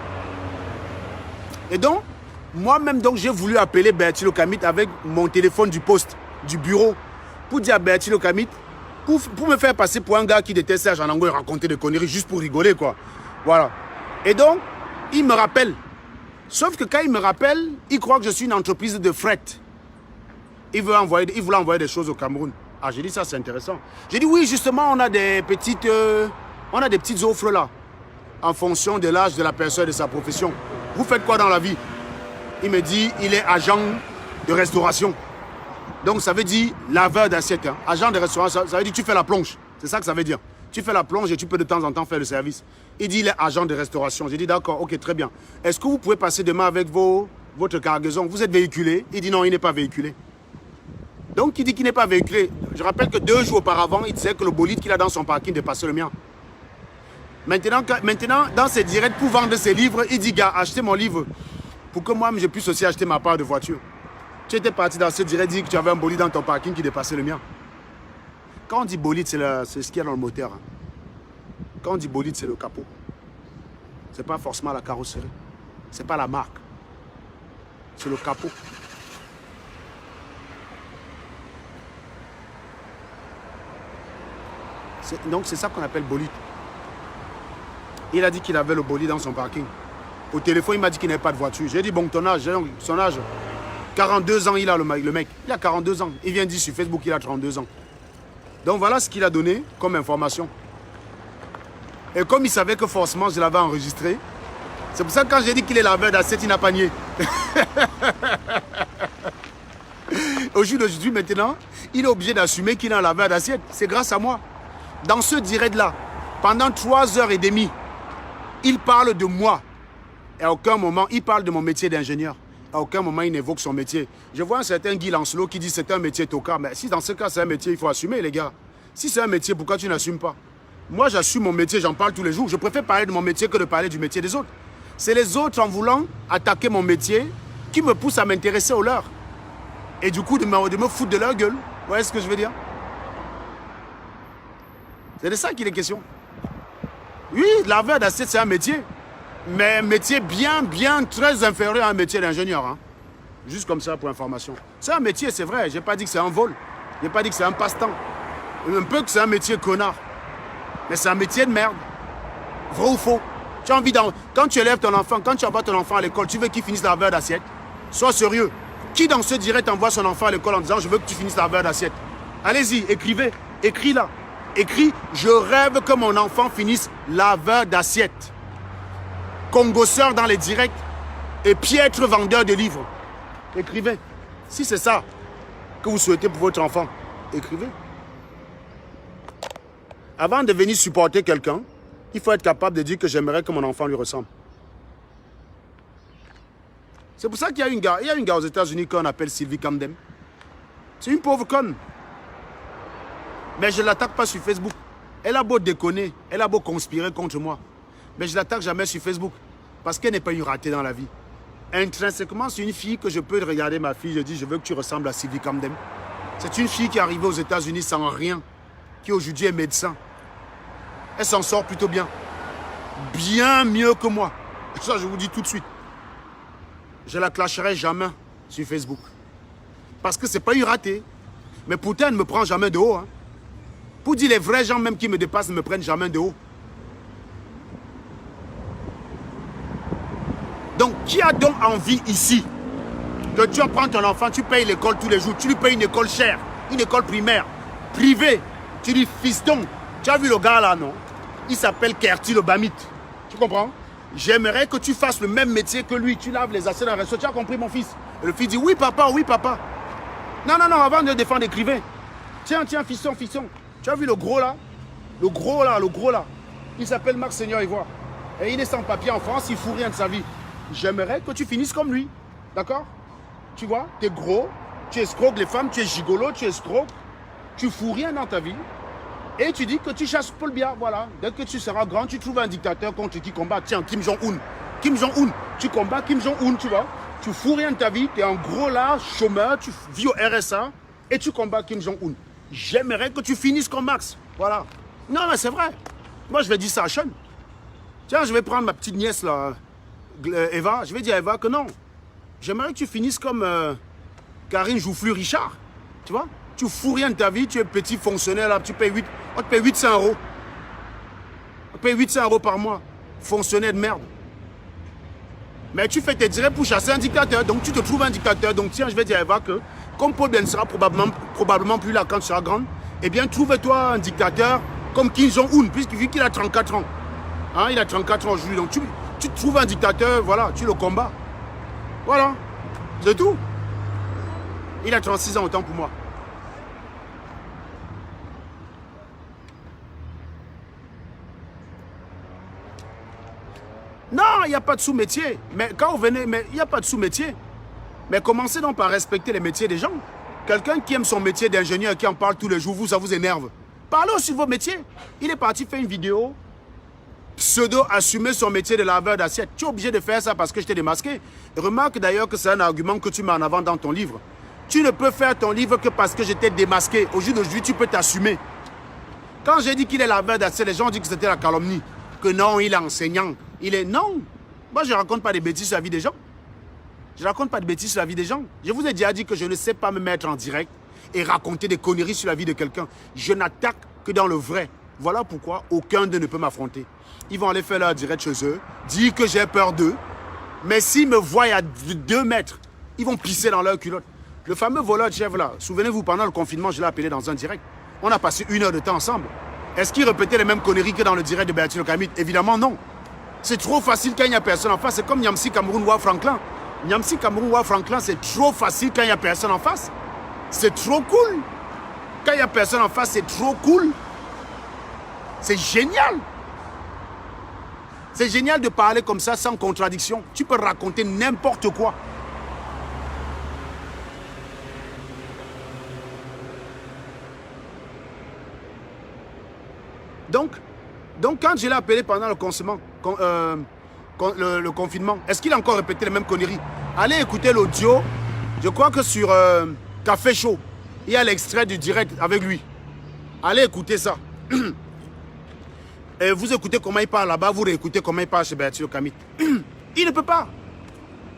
Et donc, moi-même, donc, j'ai voulu appeler Berthier Camille avec mon téléphone du poste, du bureau, pour dire à Berthier Camille, pour me faire passer pour un gars qui déteste Serge Anango et raconter des conneries juste pour rigoler, quoi. Voilà. Et donc, il me rappelle. Sauf que quand il me rappelle, il croit que je suis une entreprise de fret. Il voulait envoyer des choses au Cameroun. Ah, j'ai dit ça, c'est intéressant. J'ai dit oui, justement, on a des petites offres là, en fonction de l'âge de la personne et de sa profession. Vous faites quoi dans la vie? Il me dit, il est agent de restauration. Donc ça veut dire laveur d'assiette. Hein. Agent de restauration, ça veut dire tu fais la plonge. C'est ça que ça veut dire. Tu fais la plonge et tu peux de temps en temps faire le service. Il dit il est agent de restauration. J'ai dit d'accord, ok, très bien. Est-ce que vous pouvez passer demain avec votre cargaison? Vous êtes véhiculé? Il dit non, il n'est pas véhiculé. Donc il dit qu'il n'est pas véhiculé. Je rappelle que 2 jours auparavant, il disait que le bolide qu'il a dans son parking dépassait le mien. Maintenant, dans ses directs pour vendre ses livres, il dit gars, achetez mon livre pour que moi je puisse aussi acheter ma part de voiture. Tu étais parti dans ce direct, dit que tu avais un bolide dans ton parking qui dépassait le mien. Quand on dit bolide, c'est ce qu'il y a dans le moteur. Hein. Quand on dit bolide, c'est le capot. Ce n'est pas forcément la carrosserie. Ce n'est pas la marque. C'est le capot. Donc c'est ça qu'on appelle bolide. Il a dit qu'il avait le bolide dans son parking. Au téléphone, il m'a dit qu'il n'avait pas de voiture. J'ai dit, bon, ton âge, son âge, 42 ans, il a le mec. Il a 42 ans. Il vient dire sur Facebook qu'il a 32 ans. Donc voilà ce qu'il a donné comme information. Et comme il savait que forcément je l'avais enregistré, c'est pour ça que quand j'ai dit qu'il est laveur d'assiette, il n'a pas nié. Au jour d'aujourd'hui, maintenant, il est obligé d'assumer qu'il est un laveur d'assiette. C'est grâce à moi. Dans ce direct-là, pendant 3h30, il parle de moi. Et à aucun moment, il parle de mon métier d'ingénieur. À aucun moment, il n'évoque son métier. Je vois un certain Guy Lancelot qui dit que c'est un métier tocard. Mais si dans ce cas, c'est un métier, il faut assumer, les gars. Si c'est un métier, pourquoi tu n'assumes pas? Moi, j'assume mon métier, j'en parle tous les jours. Je préfère parler de mon métier que de parler du métier des autres. C'est les autres, en voulant attaquer mon métier, qui me poussent à m'intéresser au leur. Et du coup, de me foutre de leur gueule. Vous voyez ce que je veux dire? C'est de ça qu'il est question. Oui, laveur d'assiette, c'est un métier. Mais un métier bien, très inférieur à un métier d'ingénieur. Hein. Juste comme ça pour information. C'est un métier, c'est vrai. Je n'ai pas dit que c'est un vol. Je n'ai pas dit que c'est un passe-temps. Un peu que c'est un métier connard. Mais c'est un métier de merde. Vrai ou faux? Tu as envie quand tu élèves ton enfant, quand tu envoies ton enfant à l'école, tu veux qu'il finisse laveur d'assiette? Sois sérieux. Qui dans ce direct envoie son enfant à l'école en disant je veux que tu finisses laveur d'assiette? Allez-y, écrivez. Écris là. Écris, je rêve que mon enfant finisse laveur d'assiette. Congosseur dans les directs et piètre vendeur de livres. Écrivez. Si c'est ça que vous souhaitez pour votre enfant, écrivez. Avant de venir supporter quelqu'un, il faut être capable de dire que j'aimerais que mon enfant lui ressemble. C'est pour ça qu'il y a une gars aux États-Unis qu'on appelle Sylvie Camden. C'est une pauvre conne. Mais je ne l'attaque pas sur Facebook. Elle a beau déconner, elle a beau conspirer contre moi. Mais je ne l'attaque jamais sur Facebook. Parce qu'elle n'est pas une ratée dans la vie. Intrinsèquement, c'est une fille que je peux regarder ma fille. Je dis, je veux que tu ressembles à Sylvie Camden. C'est une fille qui est arrivée aux États-Unis sans rien. Qui aujourd'hui est médecin. Elle s'en sort plutôt bien. Bien mieux que moi. Ça, je vous dis tout de suite. Je la clasherai jamais sur Facebook. Parce que c'est pas eu raté. Mais pourtant, elle ne me prend jamais de haut. Hein. Pour dire les vrais gens même qui me dépassent ne me prennent jamais de haut. Donc, qui a donc envie ici que tu apprends ton enfant, tu payes l'école tous les jours, tu lui payes une école chère, une école primaire, privée. Tu dis, fiston, tu as vu le gars là, non? Il s'appelle Kerti le Bamit. Tu comprends? J'aimerais que tu fasses le même métier que lui. Tu laves les assiettes dans le resto. Tu as compris, mon fils? Et le fils dit, oui, papa, oui, papa. Non, non, non, avant de défendre, écrivain. Tiens, tiens, fiston, fiston. Tu as vu le gros là? Le gros là, le gros là. Il s'appelle Marc Seigneur Ivoire. Et il est sans papier en France, il ne fout rien de sa vie. J'aimerais que tu finisses comme lui. D'accord? Tu vois, tu es gros, tu escroques les femmes, tu es gigolo, tu escroques, tu fous rien dans ta vie. Et tu dis que tu chasses Paul Biya. Voilà. Dès que tu seras grand, tu trouves un dictateur contre qui combat. Tiens, Kim Jong-un. Kim Jong-un. Tu combats Kim Jong-un, tu vois. Tu fous rien de ta vie, tu es en gros là, chômeur, tu vis au RSA et tu combats Kim Jong-un. J'aimerais que tu finisses comme Max. Voilà. Non, mais c'est vrai. Moi, je vais dire ça à Sean. Tiens, je vais prendre ma petite nièce là, Eva. Je vais dire à Eva que non. J'aimerais que tu finisses comme Karine Joufflu-Richard. Tu vois? Tu fous rien de ta vie, tu es petit fonctionnaire là, tu payes on te paye 800 €. On te paye 800 € par mois. Fonctionnaire de merde. Mais tu fais tes directs pour chasser un dictateur, donc tu te trouves un dictateur. Donc tiens, je vais dire à Eva que, comme Paul Biya ne sera probablement plus là quand tu seras grande, eh bien trouve-toi un dictateur comme Kim Jong-un, puisqu'il a 34 ans. Hein, il a 34 ans aujourd'hui, donc tu trouves un dictateur, voilà, tu le combats. Voilà, c'est tout. Il a 36 ans autant pour moi. Non, il n'y a pas de sous-métier. Mais quand vous venez, il n'y a pas de sous-métier. Mais commencez donc par respecter les métiers des gens. Quelqu'un qui aime son métier d'ingénieur, qui en parle tous les jours, ça vous énerve. Parlez aussi de vos métiers. Il est parti faire une vidéo, pseudo-assumer son métier de laveur d'assiette. Tu es obligé de faire ça parce que je t'ai démasqué. Remarque d'ailleurs que c'est un argument que tu mets en avant dans ton livre. Tu ne peux faire ton livre que parce que je t'ai démasqué. Au jour d'aujourd'hui, tu peux t'assumer. Quand j'ai dit qu'il est laveur d'assiette, les gens ont dit que c'était la calomnie. Que non, il est enseignant. Il est... Non. Moi, je ne raconte pas des bêtises sur la vie des gens. Je ne raconte pas de bêtises sur la vie des gens. Je vous ai déjà dit que je ne sais pas me mettre en direct et raconter des conneries sur la vie de quelqu'un. Je n'attaque que dans le vrai. Voilà pourquoi aucun d'eux ne peut m'affronter. Ils vont aller faire leur direct chez eux, dire que j'ai peur d'eux. Mais s'ils me voient à 2 mètres, ils vont pisser dans leur culotte. Le fameux voleur de chèvre là, souvenez-vous, pendant le confinement, je l'ai appelé dans un direct. On a passé 1 heure de temps ensemble. Est-ce qu'il répétait les mêmes conneries que dans le direct de Bertie Le Camit? Évidemment non. C'est trop facile quand il n'y a personne en face. C'est comme Niamsi Cameroun ou Franklin. Niamsi Cameroun ou Franklin, c'est trop facile quand il n'y a personne en face. C'est trop cool. Quand il n'y a personne en face, c'est trop cool. C'est génial. C'est génial de parler comme ça sans contradiction. Tu peux raconter n'importe quoi. Donc quand je l'ai appelé pendant le confinement, est-ce qu'il a encore répété les mêmes conneries? Allez écouter l'audio. Je crois que sur Café Show, il y a l'extrait du direct avec lui. Allez écouter ça. Et vous écoutez comment il parle là-bas, vous réécoutez comment il parle chez Bertie Le Camit. Il ne peut pas.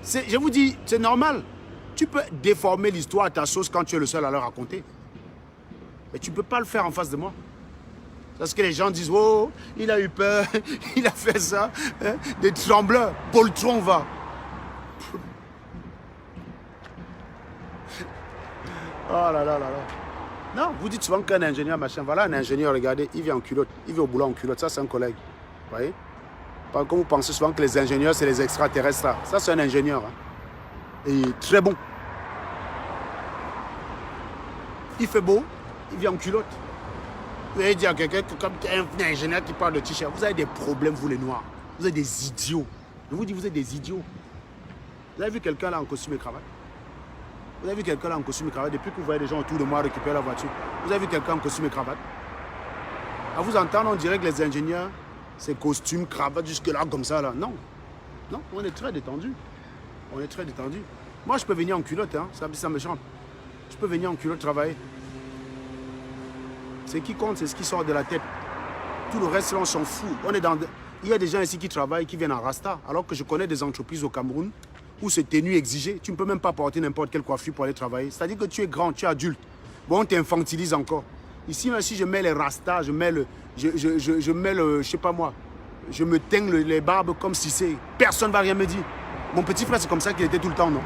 Je vous dis, c'est normal. Tu peux déformer l'histoire à ta sauce quand tu es le seul à le raconter. Mais tu ne peux pas le faire en face de moi. Parce que les gens disent, oh, il a eu peur, il a fait ça. Hein? Des trembleurs, poltron va. Oh là là là là. Non, vous dites souvent qu'un ingénieur, machin, voilà un ingénieur, regardez, il vient en culotte, il vient au boulot en culotte, ça c'est un collègue. Vous voyez? Comme vous pensez souvent que les ingénieurs, c'est les extraterrestres là. Ça c'est un ingénieur. Hein. Et très bon. Il fait beau, il vient en culotte. Vous allez dire à quelqu'un comme un ingénieur qui parle de t-shirt, vous avez des problèmes, vous les noirs. Vous êtes des idiots. Je vous dis, vous êtes des idiots. Vous avez vu quelqu'un là en costume et cravate? Vous avez vu quelqu'un là en costume et cravate? Depuis que vous voyez des gens autour de moi récupérer la voiture, vous avez vu quelqu'un en costume et cravate? À vous entendre, on dirait que les ingénieurs, c'est costume, cravate, jusque-là, comme ça, là. Non. Non, on est très détendu. On est très détendu. Moi, je peux venir en culotte, hein. Ça me chante. Je peux venir en culotte travailler. Ce qui compte, c'est ce qui sort de la tête. Tout le reste, là, on s'en fout. On est dans... Il y a des gens ici qui travaillent, qui viennent en rasta, alors que je connais des entreprises au Cameroun où c'est tenue exigée. Tu ne peux même pas porter n'importe quelle coiffure pour aller travailler. C'est-à-dire que tu es grand, tu es adulte. Bon, on t'infantilise encore. Ici, même si je mets les rastas, je mets le, je sais pas moi, je me teins les barbes comme si c'est... Personne ne va rien me dire. Mon petit frère, c'est comme ça qu'il était tout le temps, non?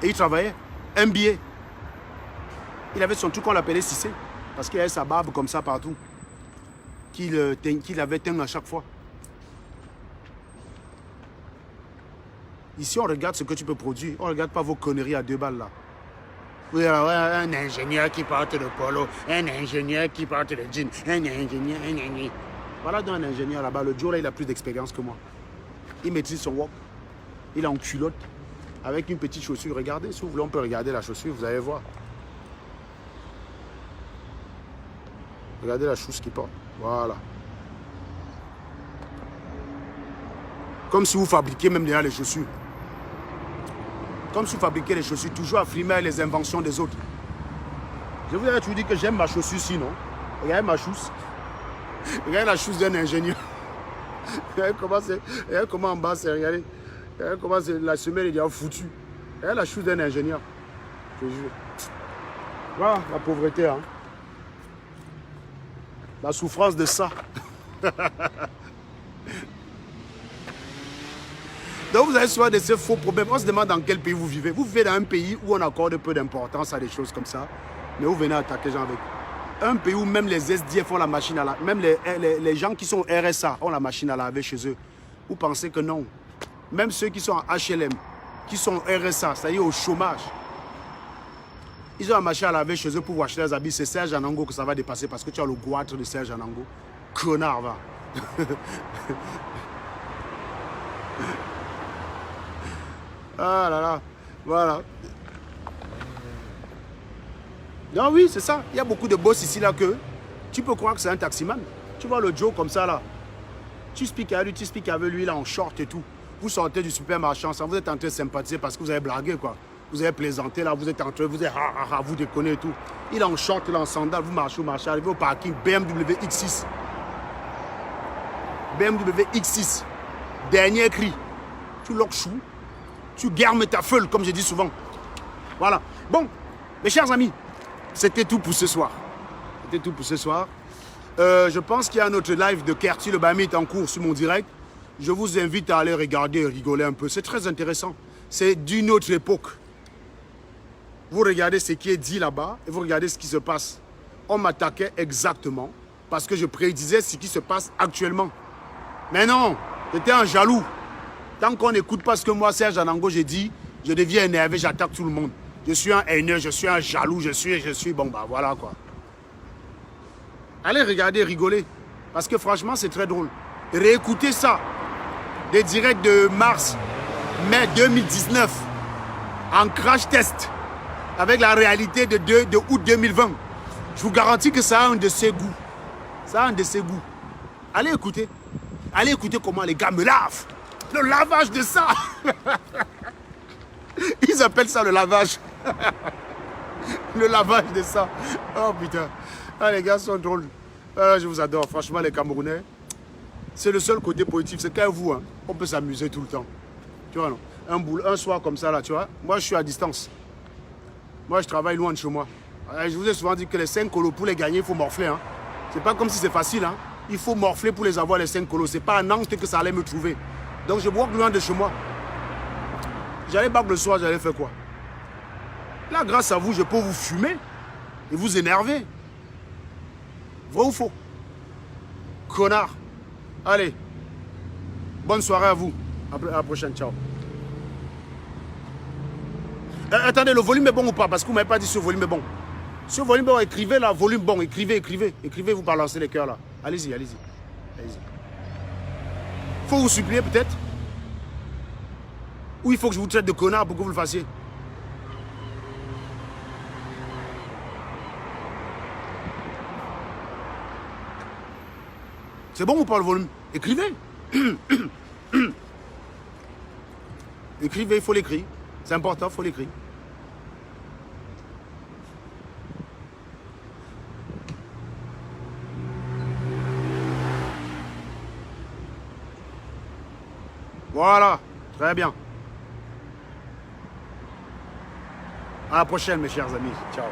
Et il travaillait. MBA. Il avait son truc qu'on l'appelait Cissé. Parce qu'il avait sa barbe comme ça partout. Qu'il avait teint à chaque fois. Ici, on regarde ce que tu peux produire. On ne regarde pas vos conneries à 2 balles là. Oui, alors, un ingénieur qui porte le polo, un ingénieur qui porte le jean, un ingénieur, un ingénieur. Voilà donc un ingénieur là-bas. Le Joe là, il a plus d'expérience que moi. Il maîtrise son work. Il est en culotte. Avec une petite chaussure. Regardez, si vous voulez, on peut regarder la chaussure, vous allez voir. Regardez la chose qu'il porte. Voilà. Comme si vous fabriquiez même déjà les chaussures. Comme si vous fabriquiez les chaussures, toujours à frimer les inventions des autres. Je vous avais toujours dit que j'aime ma chaussure sinon. Regardez ma chousse. Regardez la chousse d'un ingénieur. Regardez comment en bas c'est, regardez. Regardez comment la semelle est déjà foutue. Regardez la chousse d'un ingénieur. Je te jure. Voilà la pauvreté. Hein. La souffrance de ça. Donc vous avez souvent de ces faux problèmes. On se demande dans quel pays vous vivez. Vous vivez dans un pays où on accorde peu d'importance à des choses comme ça. Mais vous venez attaquer les gens avec. Un pays où même les SDF ont la machine à laver. Même les gens qui sont RSA ont la machine à laver chez eux. Vous pensez que non. Même ceux qui sont en HLM, qui sont RSA, c'est-à-dire au chômage. Ils ont la machine à laver chez eux pour vous acheter les habits. C'est Serge Anango que ça va dépasser parce que tu as le goitre de Serge Anango. Connard, va. Ah là là, voilà. Non, oui, c'est ça. Il y a beaucoup de boss ici là que tu peux croire que c'est un taximan. Tu vois le Joe comme ça là. Tu expliques avec lui, tu expliques avec lui là en short et tout. Vous sortez du supermarché ensemble, vous êtes en train de sympathiser parce que vous avez blagué quoi. Vous avez plaisanté là, vous êtes en train, vous déconnez et tout. Il est en short, il est en sandales, vous marchez, arrivez au parking, BMW X6. BMW X6. Dernier cri. Tu l'ochou. Tu garmes ta feule, comme je dis souvent. Voilà. Bon, mes chers amis, c'était tout pour ce soir. C'était tout pour ce soir. Je pense qu'il y a un autre live de Kerti le Bamit en cours sur mon direct. Je vous invite à aller regarder et rigoler un peu. C'est très intéressant. C'est d'une autre époque. Vous regardez ce qui est dit là-bas et vous regardez ce qui se passe. On m'attaquait exactement parce que je prédisais ce qui se passe actuellement. Mais non, j'étais un jaloux. Tant qu'on n'écoute pas ce que moi, Serge Anango, j'ai dit, je deviens énervé, j'attaque tout le monde. Je suis un haineux, je suis un jaloux, je suis, bon bah voilà quoi. Allez regarder, rigoler. Parce que franchement, c'est très drôle. Réécoutez ça. Des directs de mars, mai 2019. En crash test. Avec la réalité de août 2020. Je vous garantis que ça a un de ses goûts. Ça a un de ses goûts. Allez écouter. Allez écouter comment les gars me lavent. Le lavage de ça. Ils appellent ça le lavage. Le lavage de ça. Oh putain. Ah, les gars sont drôles. Ah, je vous adore. Franchement, les Camerounais. C'est le seul côté positif. C'est qu'à vous, hein, on peut s'amuser tout le temps. Tu vois, non? Un soir comme ça, là, tu vois. Moi, je suis à distance. Moi, je travaille loin de chez moi. Je vous ai souvent dit que les 5 colos, pour les gagner, il faut morfler. Hein. C'est pas comme si c'est facile. Hein. Il faut morfler pour les avoir, les 5 colos. C'est pas à Nantes que ça allait me trouver. Donc, je walk loin de chez moi. J'allais bac le soir, j'allais faire quoi? Là, grâce à vous, je peux vous fumer et vous énerver. Vrai ou faux? Connard. Allez. Bonne soirée à vous. À la prochaine. Ciao. Attendez, le volume est bon ou pas? Parce que vous ne m'avez pas dit si le volume est bon. Si le volume est bon, écrivez là, volume bon. Écrivez. Écrivez, vous balancez les cœurs là. Allez-y. Faut vous supplier peut-être? Ou il faut que je vous traite de connard pour que vous le fassiez? C'est bon ou pas le volume? Écrivez. Écrivez, il faut l'écrire. C'est important, il faut l'écrire. Voilà, très bien. À la prochaine, mes chers amis. Ciao.